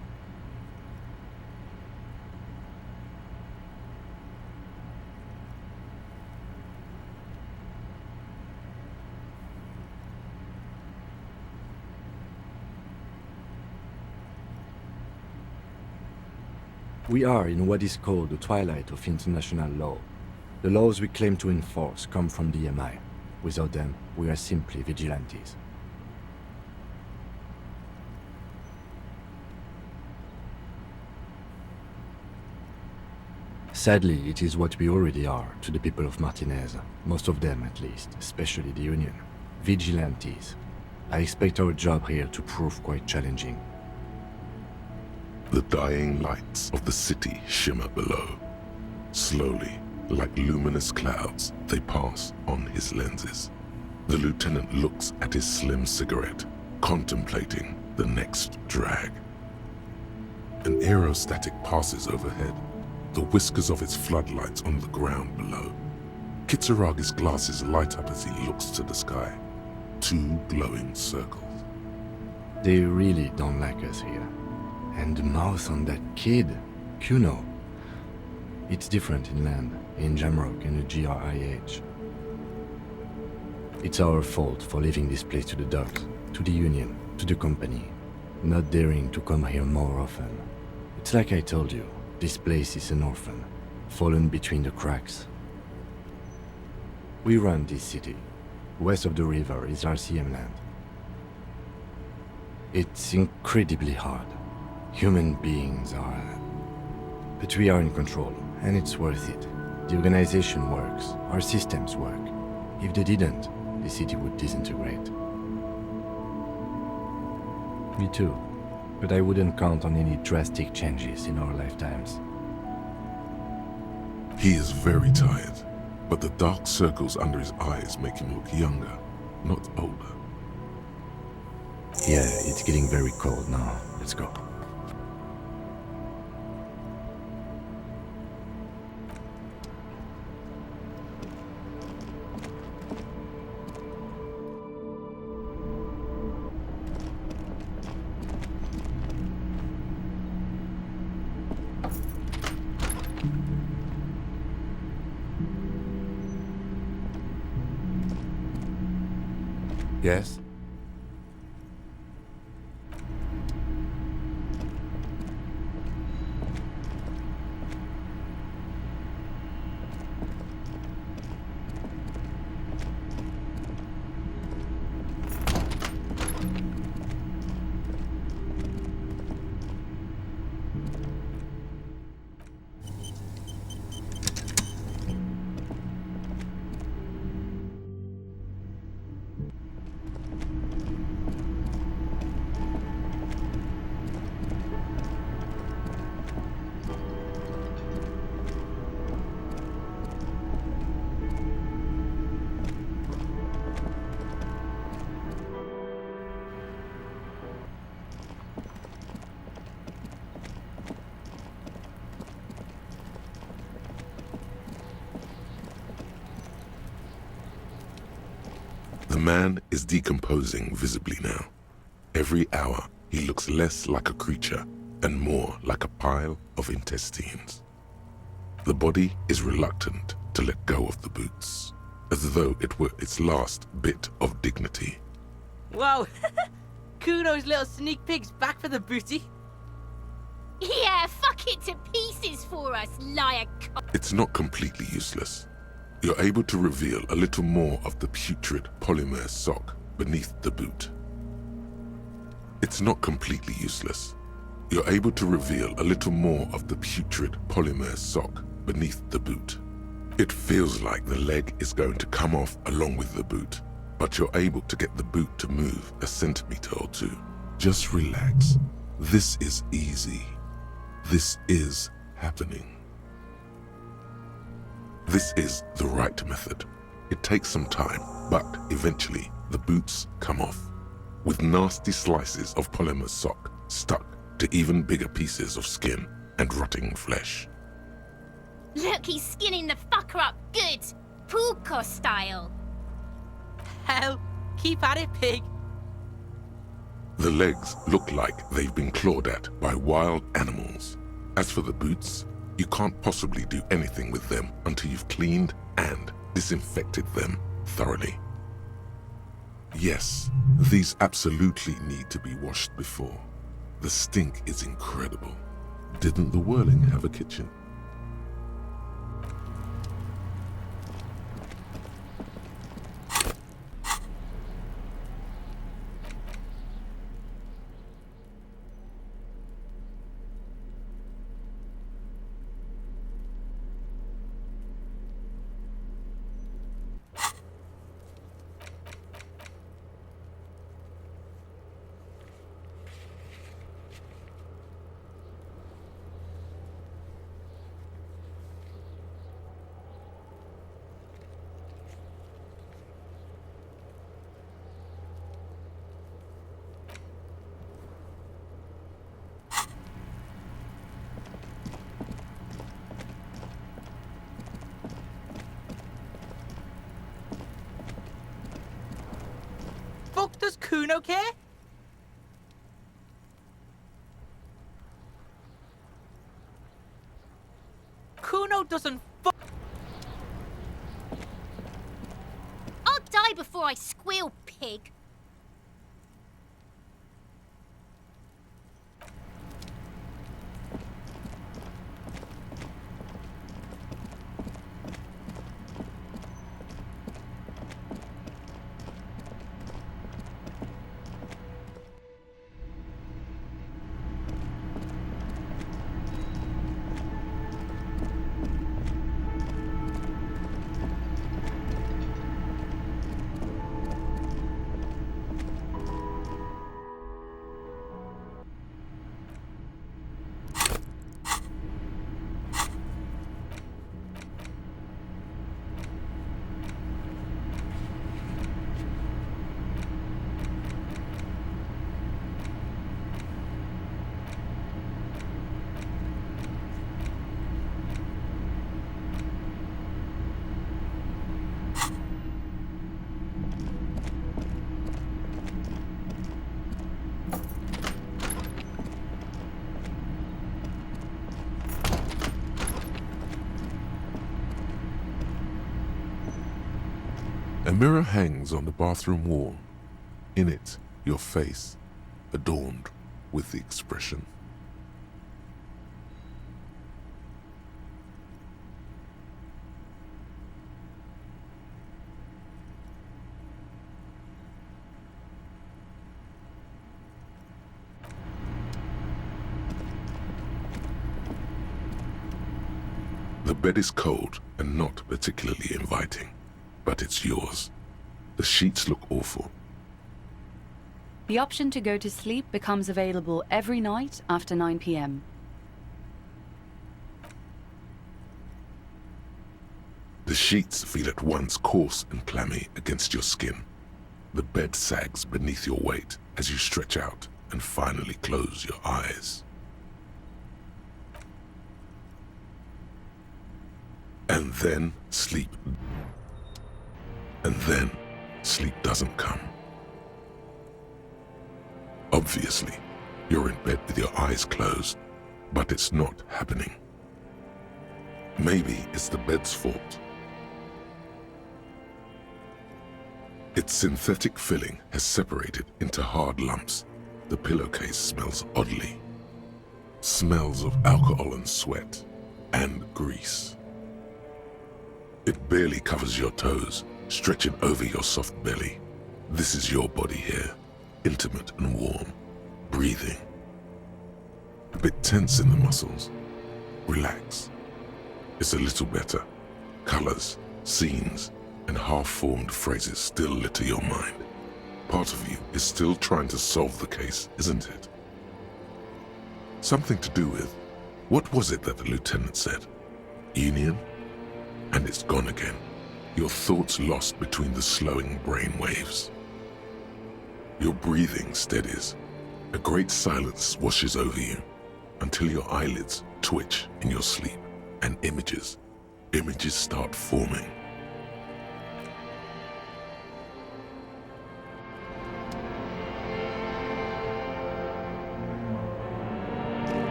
We are in what is called the twilight of international law. The laws we claim to enforce come from the MI. Without them, we are simply vigilantes. Sadly, it is what we already are to the people of Martinez, most of them at least, especially the Union. Vigilantes. I expect our job here to prove quite challenging. The dying lights of the city shimmer below. Slowly, like luminous clouds, they pass on his lenses. The lieutenant looks at his slim cigarette, contemplating the next drag. An aerostatic passes overhead, the whiskers of its floodlights on the ground below. Kitsaragi's glasses light up as he looks to the sky. 2 glowing circles. They really don't like us here. And the mouth on that kid, Kuno. It's different in land, in Jamrock and the GRIH. It's our fault for leaving this place to the dogs, to the Union, to the company, not daring to come here more often. It's like I told you, this place is an orphan, fallen between the cracks. We run this city. West of the river is RCM land. It's incredibly hard. Human beings are... But we are in control, and it's worth it. The organization works, our systems work. If they didn't, the city would disintegrate. Me too, but I wouldn't count on any drastic changes in our lifetimes. He is very tired, but the dark circles under his eyes make him look younger, not older. Yeah, it's getting very cold now. Let's go. Yes? The man is decomposing visibly now. Every hour, he looks less like a creature and more like a pile of intestines. The body is reluctant to let go of the boots, as though it were its last bit of dignity. Whoa! Kuno's little sneak pig's back for the booty. Yeah, fuck it to pieces for us, liar. It's not completely useless. You're able to reveal a little more of the putrid polymer sock beneath the boot. It's not completely useless. You're able to reveal a little more of the putrid polymer sock beneath the boot. It feels like the leg is going to come off along with the boot, but you're able to get the boot to move a centimeter or two. Just relax. This is easy. This is happening. This is the right method. It takes some time, but eventually the boots come off, with nasty slices of polymer sock stuck to even bigger pieces of skin and rotting flesh. Look, he's skinning the fucker up good. Pulko style. Hell, keep at it, pig. The legs look like they've been clawed at by wild animals. As for the boots, you can't possibly do anything with them until you've cleaned and disinfected them thoroughly. Yes, these absolutely need to be washed before. The stink is incredible. Didn't the Whirling have a kitchen? Fuck does Kuno care? Kuno doesn't fuck. I'll die before I squeal, pig. A mirror hangs on the bathroom wall. In it, your face, adorned with the expression. The bed is cold and not particularly inviting, but it's yours. The sheets look awful. The option to go to sleep becomes available every night after 9 p.m. The sheets feel at once coarse and clammy against your skin. The bed sags beneath your weight as you stretch out and finally close your eyes. And then sleep. And then sleep doesn't come. Obviously, you're in bed with your eyes closed, but it's not happening. Maybe it's the bed's fault. Its synthetic filling has separated into hard lumps. The pillowcase smells oddly. Smells of alcohol and sweat and grease. It barely covers your toes, stretching over your soft belly. This is your body here, intimate and warm, breathing. A bit tense in the muscles. Relax. It's a little better. Colors, scenes, and half-formed phrases still litter your mind. Part of you is still trying to solve the case, isn't it? Something to do with, what was it that the lieutenant said? Union? And it's gone again. Your thoughts lost between the slowing brain waves. Your breathing steadies. A great silence washes over you until your eyelids twitch in your sleep and images start forming.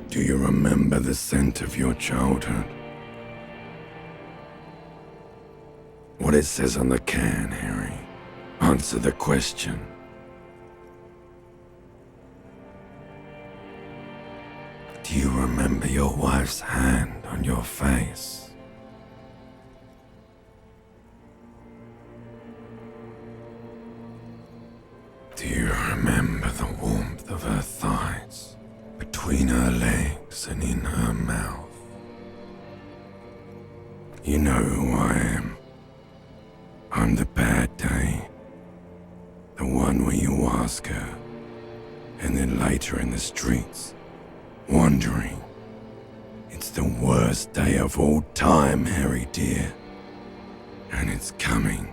Do you remember the scent of your childhood? What it says on the can, Harry. Answer the question. Do you remember your wife's hand on your face? Do you remember the warmth of her thighs? Between her legs and in her mouth. You know who I am. I'm the bad day. The one where you ask her, and then later in the streets, wandering. It's the worst day of all time, Harry dear. And it's coming.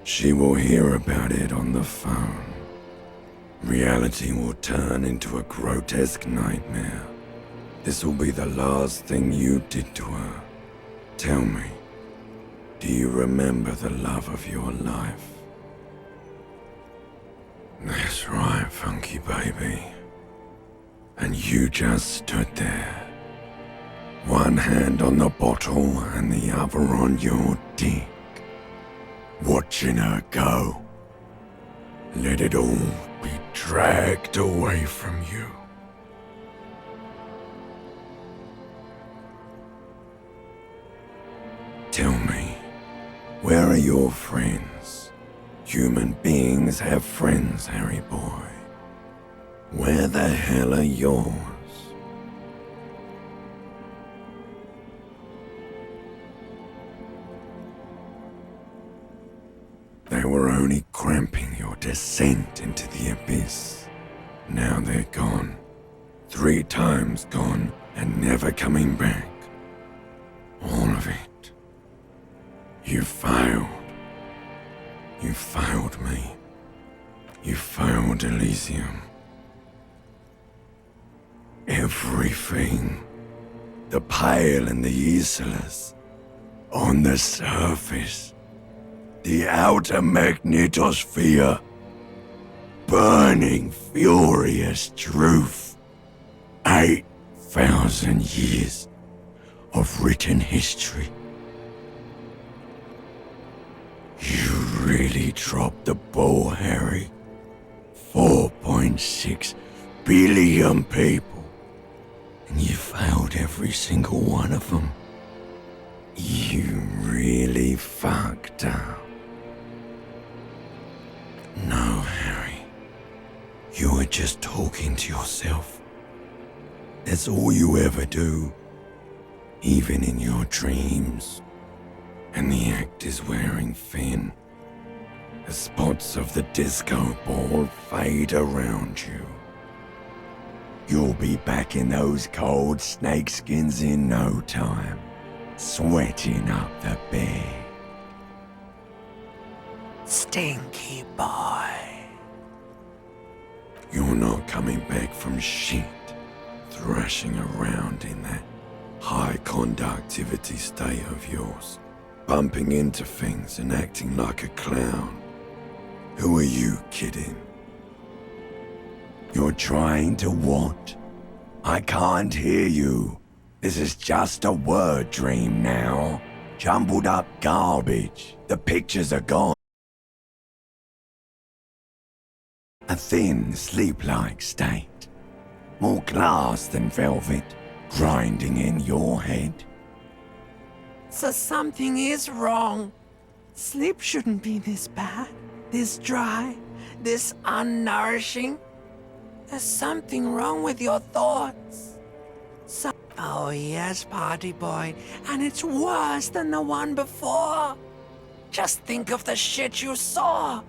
She will hear about it on the phone. Reality will turn into a grotesque nightmare. This will be the last thing you did to her. Tell me, do you remember the love of your life? That's right, funky baby. And you just stood there. One hand on the bottle and the other on your dick. Watching her go. Let it all be dragged away from you. Tell me, where are your friends? Human beings have friends, Harry boy. Where the hell are yours? They were only cramping your descent into the abyss. Now they're gone. 3 times gone and never coming back. All of it. You failed. You failed me. You failed, Elysium. Everything. The Pale and the Islas. On the surface. The outer magnetosphere. Burning, furious truth. 8,000 years of written history. You really dropped the ball, Harry. 4.6 billion people. And you failed every single one of them. You really fucked up. No, Harry. You were just talking to yourself. That's all you ever do. Even in your dreams. And the act is wearing thin. The spots of the disco ball fade around you. You'll be back in those cold snakeskins in no time, sweating up the bed. Stinky boy. You're not coming back from shit, thrashing around in that high conductivity state of yours, bumping into things and acting like a clown. Who are you kidding? You're trying to what? I can't hear you. This is just a word dream now. Jumbled up garbage. The pictures are gone. A thin, sleep-like state. More glass than velvet, grinding in your head. So something is wrong. Sleep shouldn't be this bad, this dry, this unnourishing. There's something wrong with your thoughts. Oh yes, party boy, and it's worse than the one before. Just think of the shit you saw.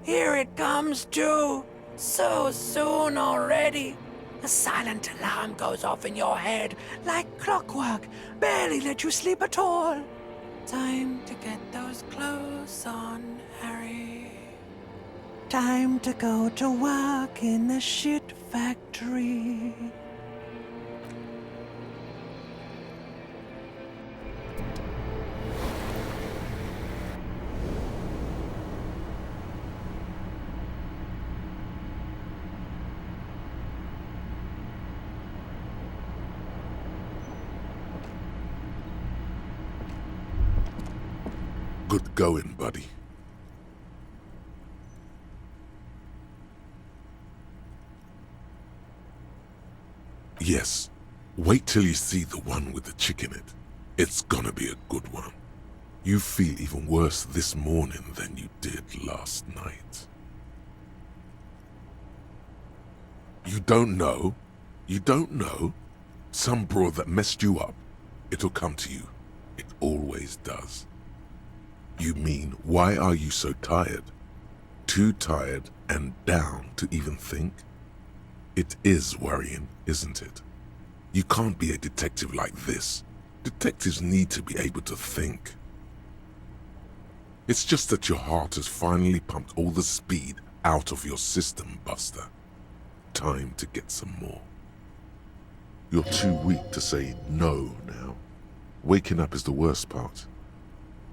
Here it comes too. So soon already. A silent alarm goes off in your head like clockwork. Barely let you sleep at all. Time to get those clothes on, Harry. Time to go to work in the shit factory. Good going, buddy. Yes, wait till you see the one with the chick in it. It's gonna be a good one. You feel even worse this morning than you did last night. You don't know? You don't know? Some broad that messed you up. It'll come to you. It always does. You mean, why are you so tired? Too tired and down to even think? It is worrying, isn't it? You can't be a detective like this. Detectives need to be able to think. It's just that your heart has finally pumped all the speed out of your system, Buster. Time to get some more. You're too weak to say no now. Waking up is the worst part.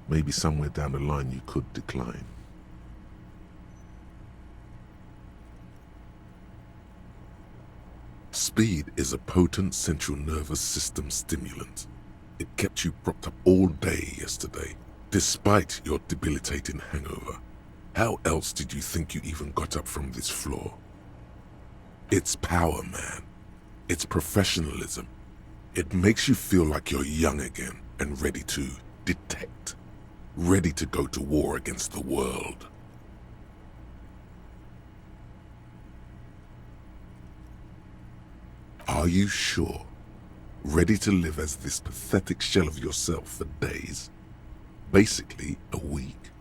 Maybe somewhere down the line you could decline. Speed is a potent central nervous system stimulant. It kept you propped up all day yesterday, despite your debilitating hangover. How else did you think you even got up from this floor? It's power, man. It's professionalism. It makes you feel like you're young again and ready to detect. Ready to go to war against the world. Are you sure? Ready to live as this pathetic shell of yourself for days? Basically, a week.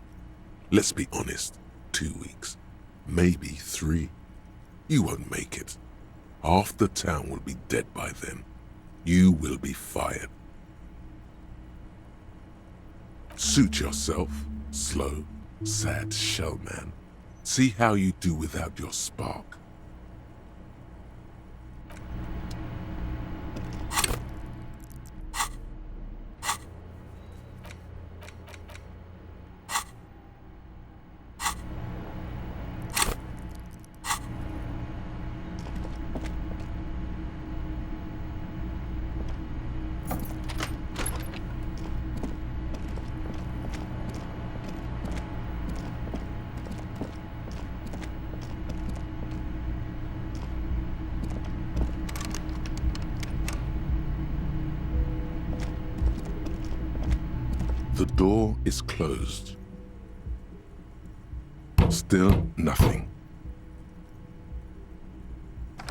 Let's be honest, 2 weeks. Maybe 3. You won't make it. Half the town will be dead by then. You will be fired. Suit yourself, slow, sad shell man. See how you do without your spark. The door is closed. Still nothing.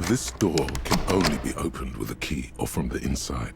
This door can only be opened with a key or from the inside.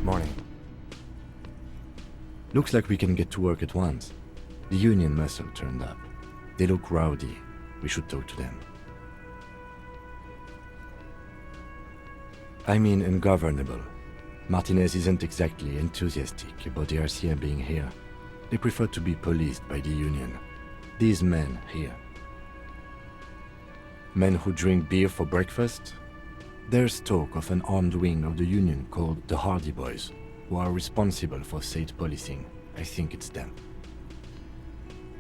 Morning. Looks like we can get to work at once. The Union muscle turned up. They look rowdy. We should talk to them. I mean ungovernable. Martinez isn't exactly enthusiastic about the RCM being here. They prefer to be policed by the Union. These men here. Men who drink beer for breakfast? There's talk of an armed wing of the Union called the Hardy Boys, who are responsible for state policing. I think it's them.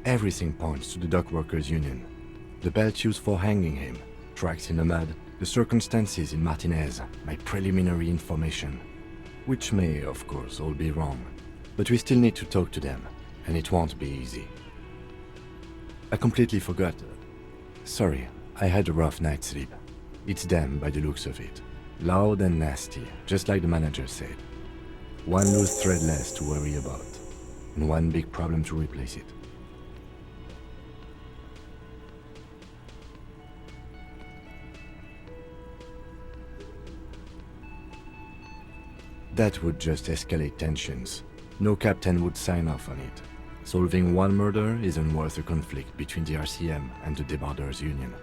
Everything points to the Dockworkers Union. The belt used for hanging him, tracks in the mud, the circumstances in Martinez, my preliminary information. Which may, of course, all be wrong. But we still need to talk to them, and it won't be easy. I completely forgot. Sorry, I had a rough night's sleep. It's them by the looks of it. Loud and nasty, just like the manager said. One loose thread less to worry about, and one big problem to replace it. That would just escalate tensions. No captain would sign off on it. Solving one murder isn't worth a conflict between the RCM and the Debarders Union.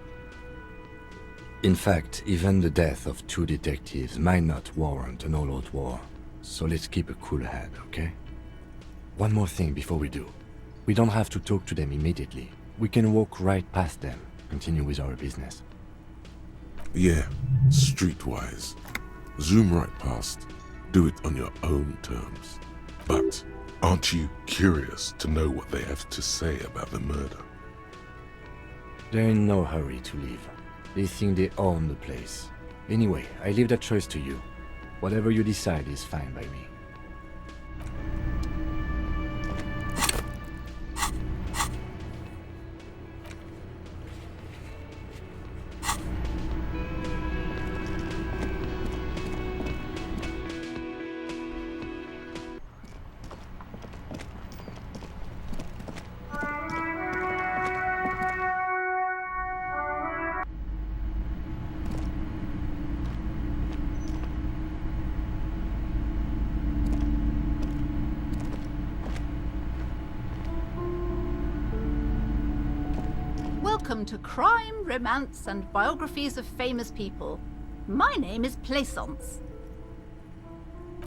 In fact, even the death of 2 detectives might not warrant an all-out war. So let's keep a cool head, okay? One more thing before we do. We don't have to talk to them immediately. We can walk right past them, continue with our business. Yeah, streetwise. Zoom right past. Do it on your own terms. But aren't you curious to know what they have to say about the murder? They're in no hurry to leave. They think they own the place. Anyway, I leave that choice to you. Whatever you decide is fine by me. Welcome to Crime, Romance, and Biographies of Famous People. My name is Plaisance.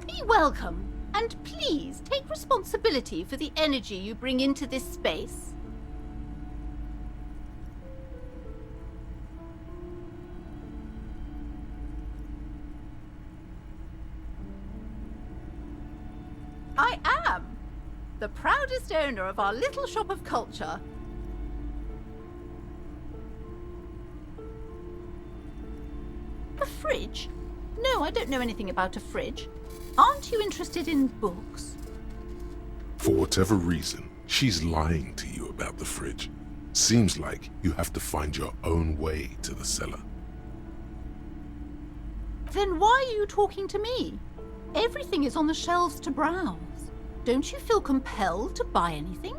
Be welcome, and please take responsibility for the energy you bring into this space. I am the proudest owner of our little shop of culture. A fridge? No, I don't know anything about a fridge. Aren't you interested in books? For whatever reason, she's lying to you about the fridge. Seems like you have to find your own way to the cellar. Then why are you talking to me? Everything is on the shelves to browse. Don't you feel compelled to buy anything?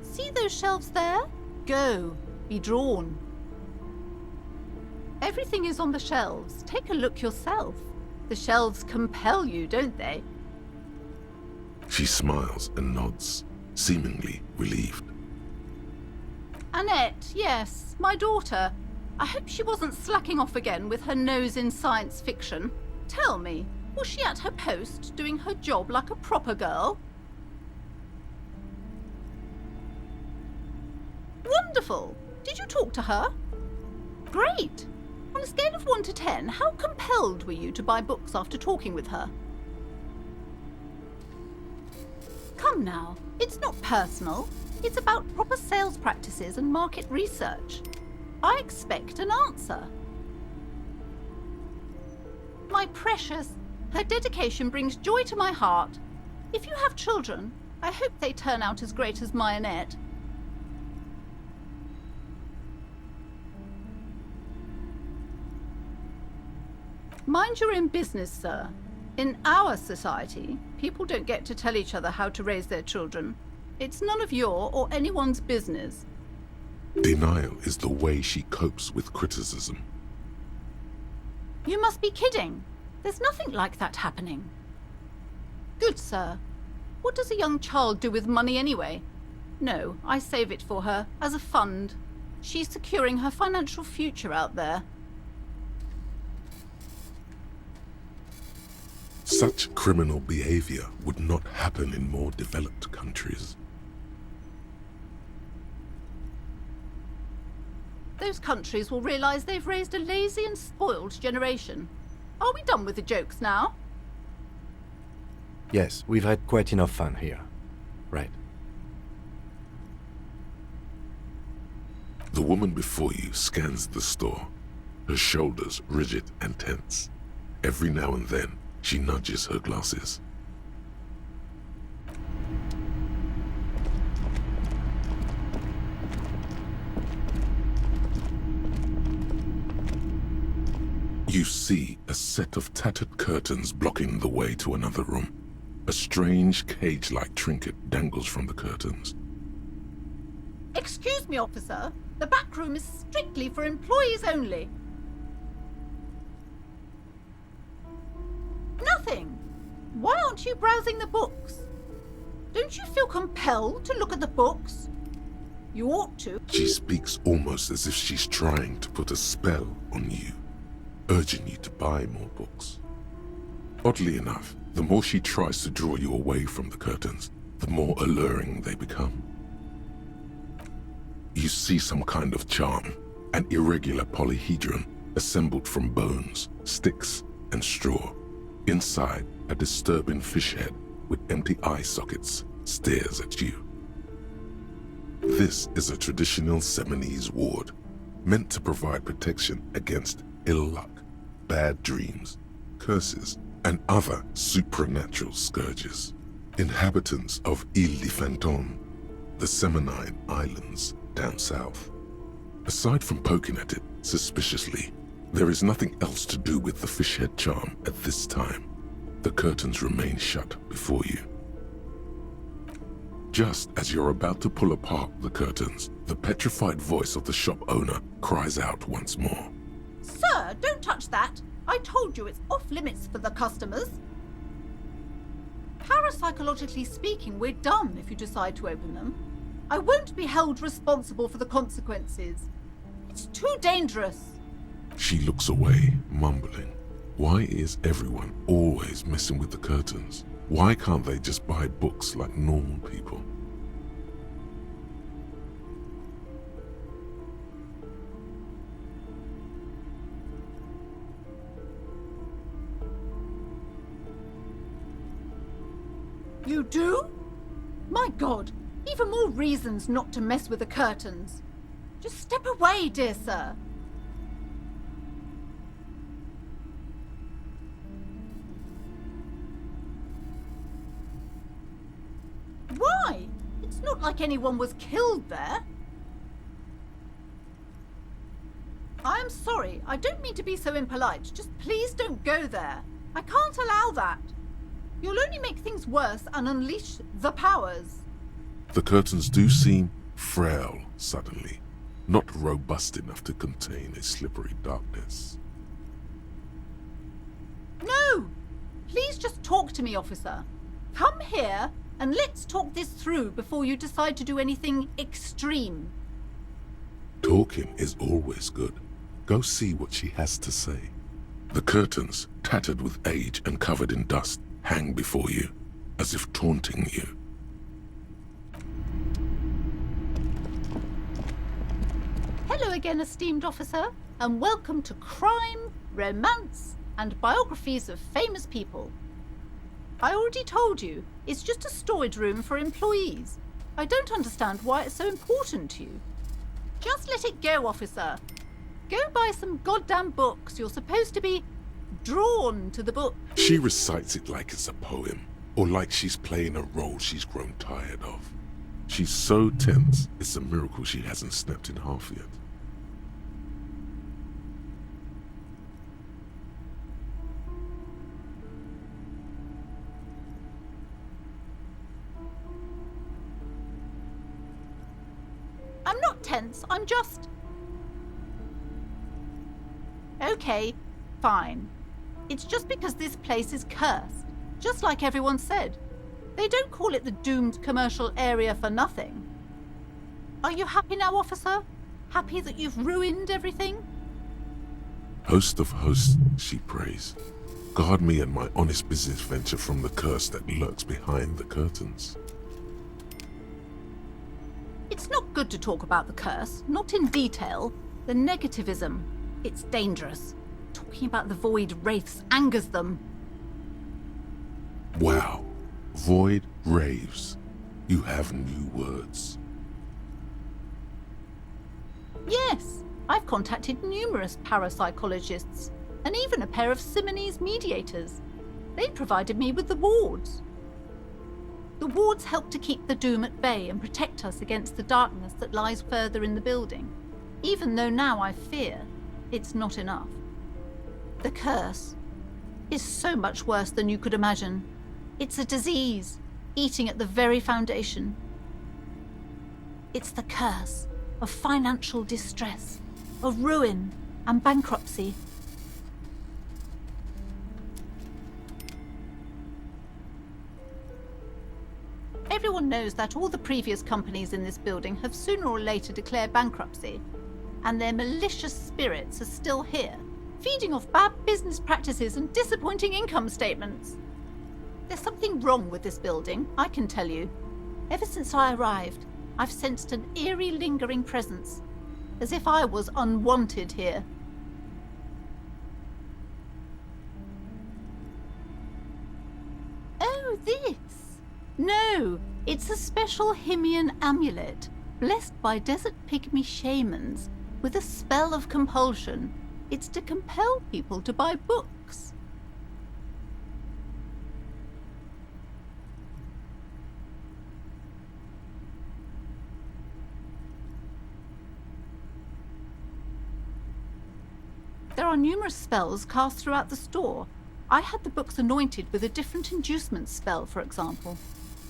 See those shelves there? Go. Be drawn. Everything is on the shelves. Take a look yourself. The shelves compel you, don't they? She smiles and nods, seemingly relieved. Annette, yes, my daughter. I hope she wasn't slacking off again with her nose in science fiction. Tell me, was she at her post, doing her job like a proper girl? Wonderful! Did you talk to her? Great! On a scale of 1 to 10, how compelled were you to buy books after talking with her? Come now, it's not personal. It's about proper sales practices and market research. I expect an answer. My precious, her dedication brings joy to my heart. If you have children, I hope they turn out as great as my Annette. Mind your own business, sir. In our society, people don't get to tell each other how to raise their children. It's none of your or anyone's business. Denial is the way she copes with criticism. You must be kidding. There's nothing like that happening. Good, sir. What does a young child do with money anyway? No, I save it for her, as a fund. She's securing her financial future out there. Such criminal behavior would not happen in more developed countries. Those countries will realize they've raised a lazy and spoiled generation. Are we done with the jokes now? Yes, we've had quite enough fun here. Right. The woman before you scans the store, her shoulders rigid and tense. Every now and then, she nudges her glasses. You see a set of tattered curtains blocking the way to another room. A strange cage-like trinket dangles from the curtains. Excuse me, officer. The back room is strictly for employees only. Nothing. Why aren't you browsing the books? Don't you feel compelled to look at the books? You ought to. She speaks almost as if she's trying to put a spell on you, urging you to buy more books. Oddly enough, the more she tries to draw you away from the curtains, the more alluring they become. You see some kind of charm, an irregular polyhedron assembled from bones, sticks, and straw. Inside, a disturbing fish head with empty eye sockets stares at you. This is a traditional Seminese ward, meant to provide protection against ill luck, bad dreams, curses, and other supernatural scourges. Inhabitants of Île de Fantôme, the Seminine Islands down south. Aside from poking at it suspiciously, there is nothing else to do with the fish head charm at this time. The curtains remain shut before you. Just as you're about to pull apart the curtains, the petrified voice of the shop owner cries out once more. Sir, don't touch that. I told you it's off limits for the customers. Parapsychologically speaking, we're done if you decide to open them. I won't be held responsible for the consequences. It's too dangerous. She looks away, mumbling. Why is everyone always messing with the curtains? Why can't they just buy books like normal people? You do? My God, even more reasons not to mess with the curtains. Just step away, dear sir. Why? It's not like anyone was killed there. I'm sorry, I don't mean to be so impolite. Just please don't go there. I can't allow that. You'll only make things worse and unleash the powers. The curtains do seem frail suddenly, not robust enough to contain a slippery darkness. No! Please just talk to me, officer. Come here and let's talk this through before you decide to do anything extreme. Talking is always good. Go see what she has to say. The curtains, tattered with age and covered in dust, hang before you, as if taunting you. Hello again, esteemed officer, and welcome to Crime, Romance, and Biographies of Famous People. I already told you, it's just a storage room for employees. I don't understand why it's so important to you. Just let it go, officer. Go buy some goddamn books. You're supposed to be drawn to the book. She recites it like it's a poem, or like she's playing a role she's grown tired of. She's so tense, it's a miracle she hasn't snapped in half yet. I'm not tense, I'm just... Okay, fine. It's just because this place is cursed, just like everyone said. They don't call it the doomed commercial area for nothing. Are you happy now, officer? Happy that you've ruined everything? Host of hosts, she prays. Guard me and my honest business venture from the curse that lurks behind the curtains. It's not good to talk about the curse, not in detail. The negativism, it's dangerous. Talking about the void wraiths angers them. Wow. Void raves. You have new words. Yes, I've contacted numerous parapsychologists, and even a pair of Simonese mediators. They provided me with the wards. The wards help to keep the doom at bay and protect us against the darkness that lies further in the building, even though now I fear it's not enough. The curse is so much worse than you could imagine. It's a disease, eating at the very foundation. It's the curse of financial distress, of ruin and bankruptcy. Everyone knows that all the previous companies in this building have sooner or later declared bankruptcy, and their malicious spirits are still here, feeding off bad business practices and disappointing income statements. There's something wrong with this building, I can tell you. Ever since I arrived, I've sensed an eerie lingering presence, as if I was unwanted here. Oh, this? No, it's a special Himian amulet, blessed by desert pygmy shamans, with a spell of compulsion. It's to compel people to buy books. There are numerous spells cast throughout the store. I had the books anointed with a different inducement spell, for example.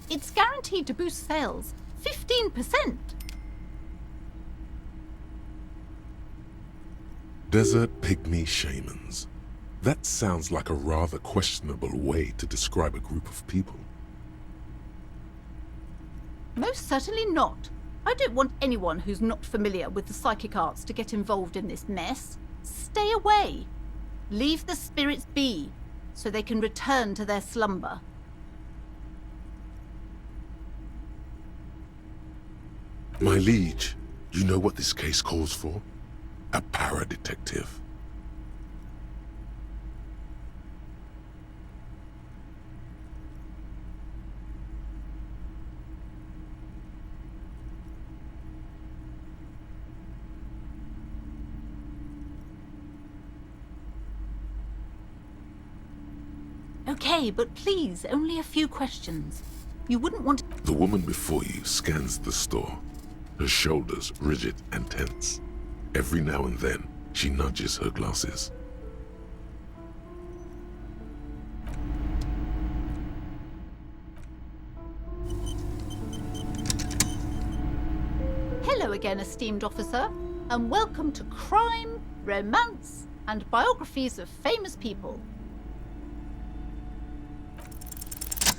It's guaranteed to boost sales 15%. Desert pygmy shamans. That sounds like a rather questionable way to describe a group of people. Most certainly not. I don't want anyone who's not familiar with the psychic arts to get involved in this mess. Stay away. Leave the spirits be, so they can return to their slumber. My liege, you know what this case calls for? A para-detective. Okay, but please, only a few questions. You wouldn't want... The woman before you scans the store, her shoulders rigid and tense. Every now and then, She nudges her glasses. Hello again, esteemed officer, and welcome to Crime, Romance, and Biographies of Famous People.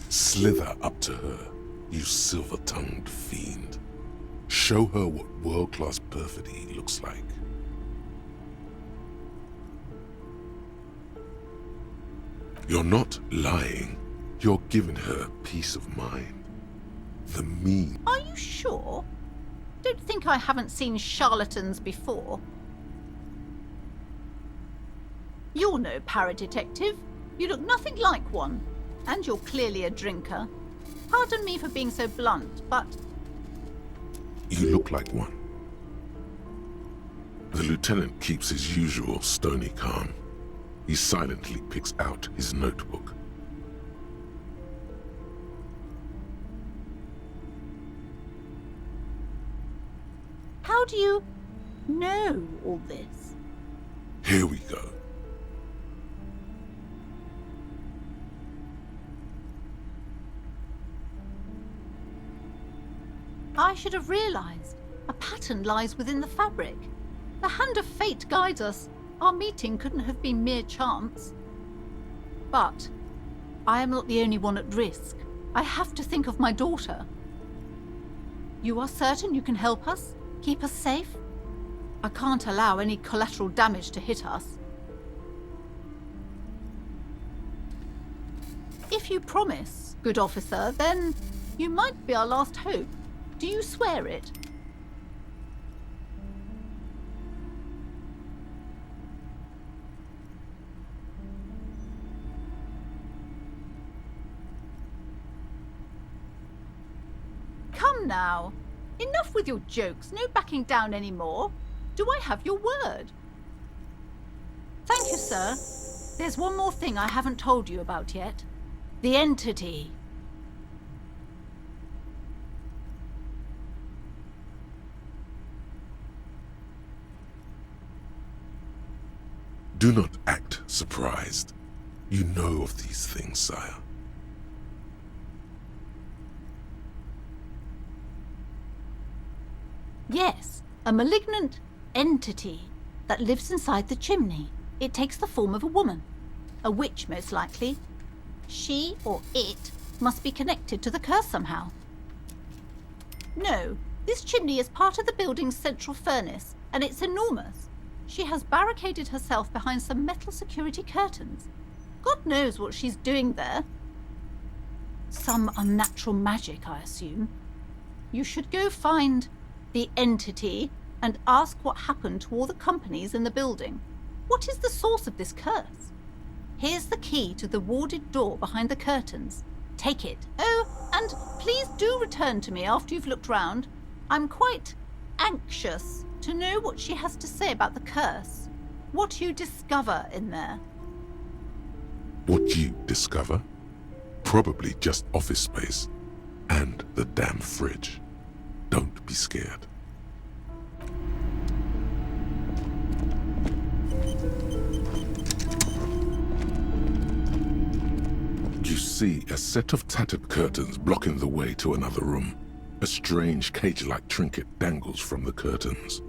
Slither up to her, you silver-tongued fiend. Show her what world-class perfidy looks like. You're not lying. You're giving her peace of mind. The mean. Are you sure? Don't think I haven't seen charlatans before. You're no paradetective. You look nothing like one. And you're clearly a drinker. Pardon me for being so blunt, but... You look like one. The lieutenant keeps his usual stony calm. He silently picks out his notebook. How do you know all this? Here we go. I should have realized. A pattern lies within the fabric. The hand of fate guides us. Our meeting couldn't have been mere chance. But I am not the only one at risk. I have to think of my daughter. You are certain you can help us? Keep us safe? I can't allow any collateral damage to hit us. If you promise, good officer, then you might be our last hope. Do you swear it? Come now. Enough with your jokes. No backing down anymore. Do I have your word? Thank you, sir. There's one more thing I haven't told you about yet. The entity. Do not act surprised. You know of these things, sire. Yes, a malignant entity that lives inside the chimney. It takes the form of a woman. A witch, most likely. She, or it, must be connected to the curse somehow. No, this chimney is part of the building's central furnace, and it's enormous. She has barricaded herself behind some metal security curtains. God knows what she's doing there. Some unnatural magic, I assume. You should go find the entity and ask what happened to all the companies in the building. What is the source of this curse? Here's the key to the warded door behind the curtains. Take it. Oh, and please do return to me after you've looked round. I'm quite anxious to know what she has to say about the curse. What you discover in there. What you discover? Probably just office space. And the damn fridge. Don't be scared. You see a set of tattered curtains blocking the way to another room. A strange cage-like trinket dangles from the curtains.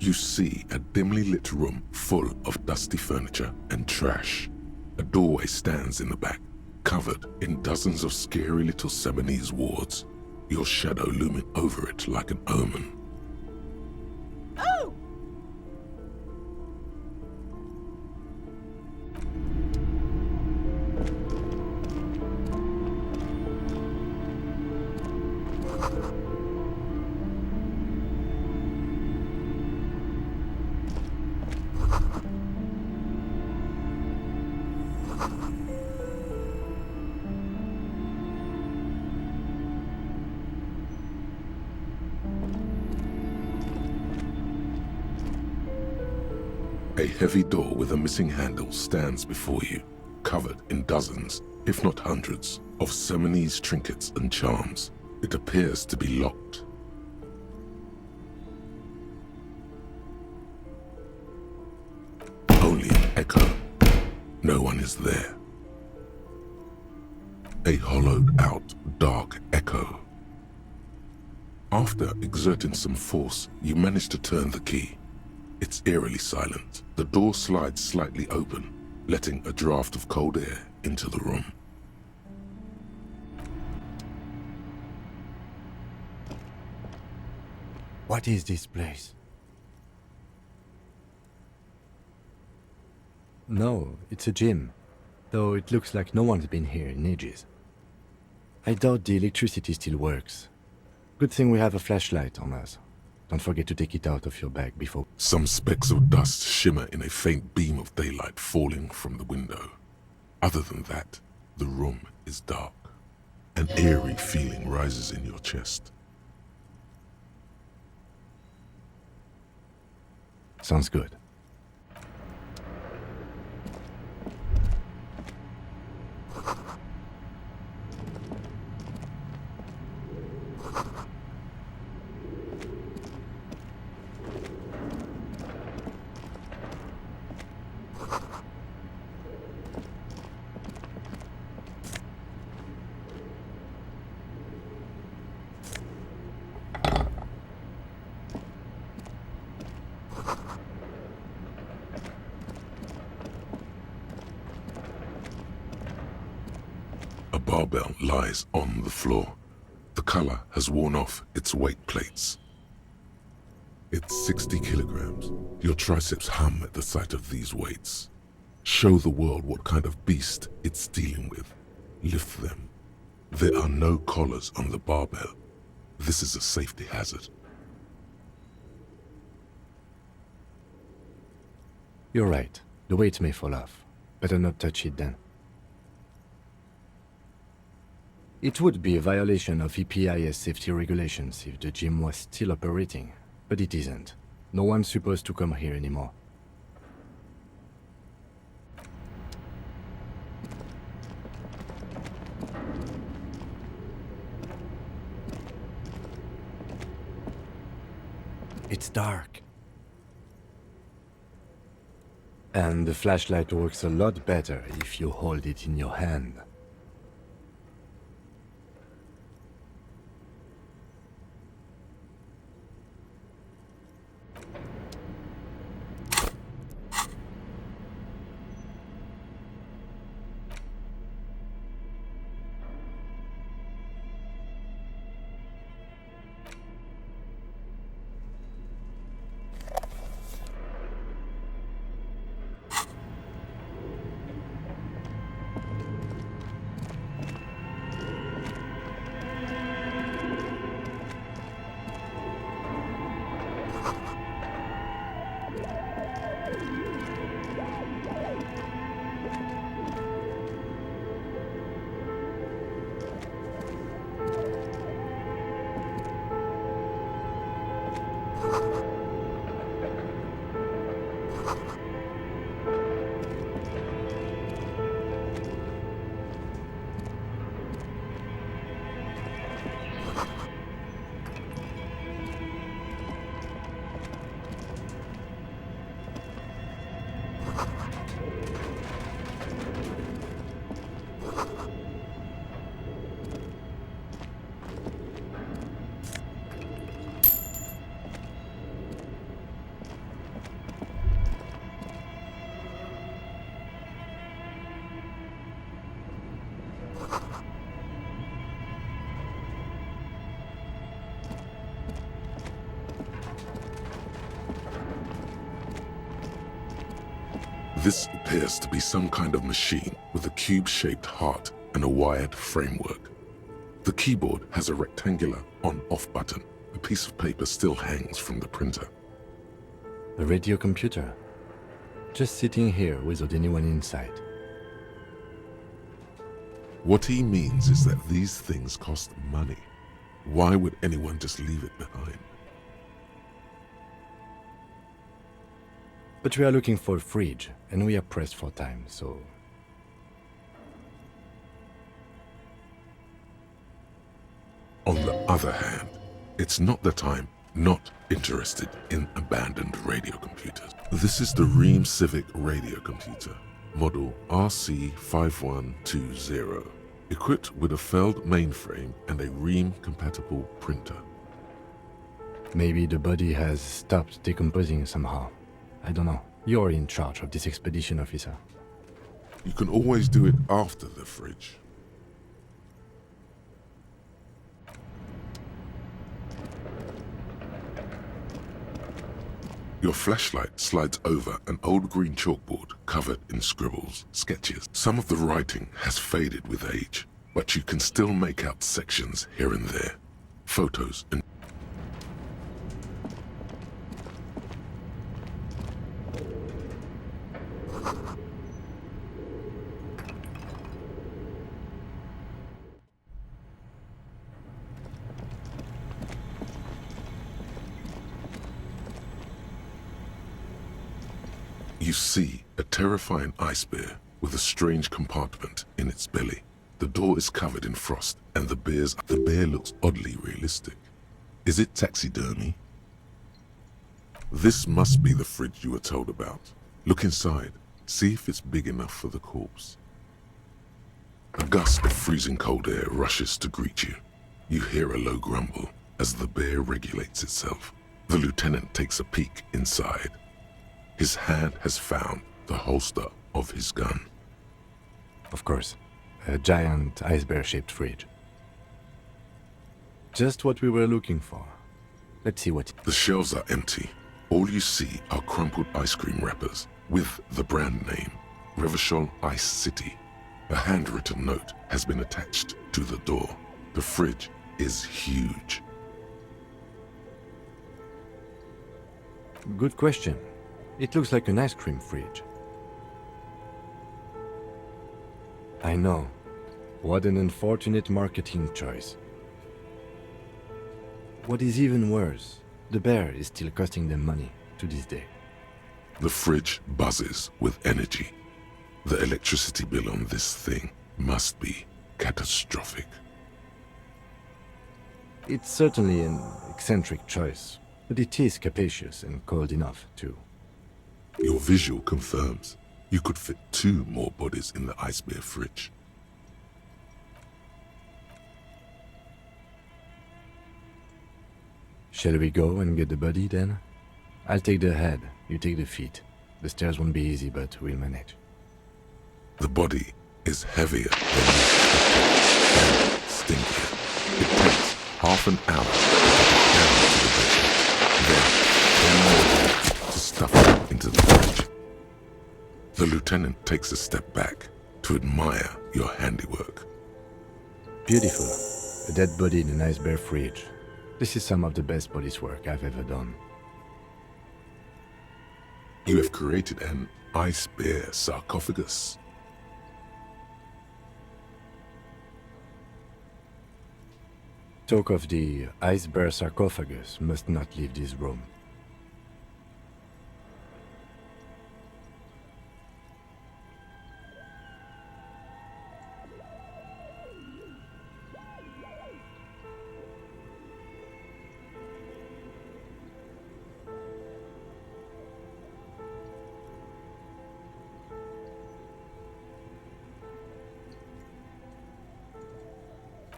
You see a dimly lit room full of dusty furniture and trash. A doorway stands in the back, covered in dozens of scary little Seminese wards, your shadow looming over it like an omen. Oh! A heavy door with a missing handle stands before you, covered in dozens, if not hundreds, of Seminese trinkets and charms. It appears to be locked. Only an echo. No one is there. A hollowed-out, dark echo. After exerting some force, you manage to turn the key. It's eerily silent. The door slides slightly open, letting a draft of cold air into the room. What is this place? No, it's a gym, though it looks like no one's been here in ages. I doubt the electricity still works. Good thing we have a flashlight on us. Don't forget to take it out of your bag before... Some specks of dust shimmer in a faint beam of daylight falling from the window. Other than that, the room is dark. An eerie feeling rises in your chest. Sounds good. A barbell lies on the floor. The color has worn off its weight plates. It's 60 kilograms. Your triceps hum at the sight of these weights. Show the world what kind of beast it's dealing with. Lift them. There are no collars on the barbell. This is a safety hazard. You're right. The weight may fall off. Better not touch it then. It would be a violation of EPIS safety regulations if the gym was still operating, but it isn't. No one's supposed to come here anymore. It's dark. And the flashlight works a lot better if you hold it in your hand. This appears to be some kind of machine with a cube-shaped heart and a wired framework. The keyboard has a rectangular on-off button. A piece of paper still hangs from the printer. The radio computer. Just sitting here without anyone inside. What he means is that these things cost money. Why would anyone just leave it behind? But we are looking for a fridge, and we are pressed for time, so... On the other hand, it's not that I'm not interested in abandoned radio computers. This is the Ream Civic radio computer, model RC5120, equipped with a Feld mainframe and a Ream-compatible printer. Maybe the body has stopped decomposing somehow. I don't know. You're in charge of this expedition, officer. You can always do it after the fridge. Your flashlight slides over an old green chalkboard covered in scribbles, sketches. Some of the writing has faded with age, but you can still make out sections here and there. Photos and... You see a terrifying ice bear with a strange compartment in its belly. The door is covered in frost, and the bear looks oddly realistic. Is it taxidermy? This must be the fridge you were told about. Look inside. See if it's big enough for the corpse. A gust of freezing cold air rushes to greet you. You hear a low grumble as the bear regulates itself. The lieutenant takes a peek inside. His hand has found the holster of his gun. Of course, a giant ice bear-shaped fridge. Just what we were looking for. Let's see what... The shelves are empty. All you see are crumpled ice cream wrappers with the brand name, Revachol Ice City. A handwritten note has been attached to the door. The fridge is huge. Good question. It looks like an ice cream fridge. I know. What an unfortunate marketing choice. What is even worse, the bear is still costing them money to this day. The fridge buzzes with energy. The electricity bill on this thing must be catastrophic. It's certainly an eccentric choice, but it is capacious and cold enough, too. Your visual confirms you could fit 2 more bodies in the ice bear fridge. Shall we go and get the body, then? I'll take the head, you take the feet. The stairs won't be easy, but we'll manage. The body is heavier than you expected and stinkier. It takes half an hour to get it down to the bed. Then 10 more to stuff it into the fridge. The lieutenant takes a step back to admire your handiwork. Beautiful. A dead body in an ice bear fridge. This is some of the best police work I've ever done. You have created an ice bear sarcophagus. Talk of the ice bear sarcophagus must not leave this room.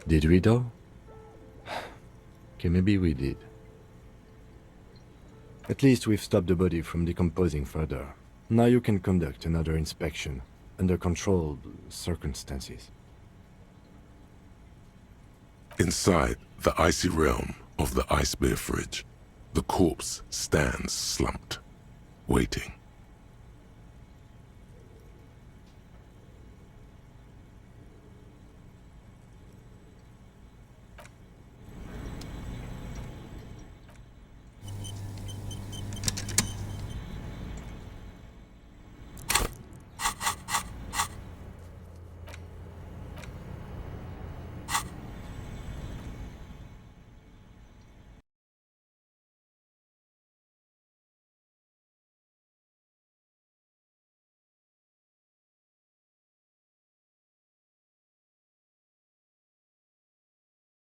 Did we though? Okay, maybe we did. At least we've stopped the body from decomposing further. Now you can conduct another inspection under controlled circumstances. Inside the icy realm of the ice bear fridge, the corpse stands slumped, waiting.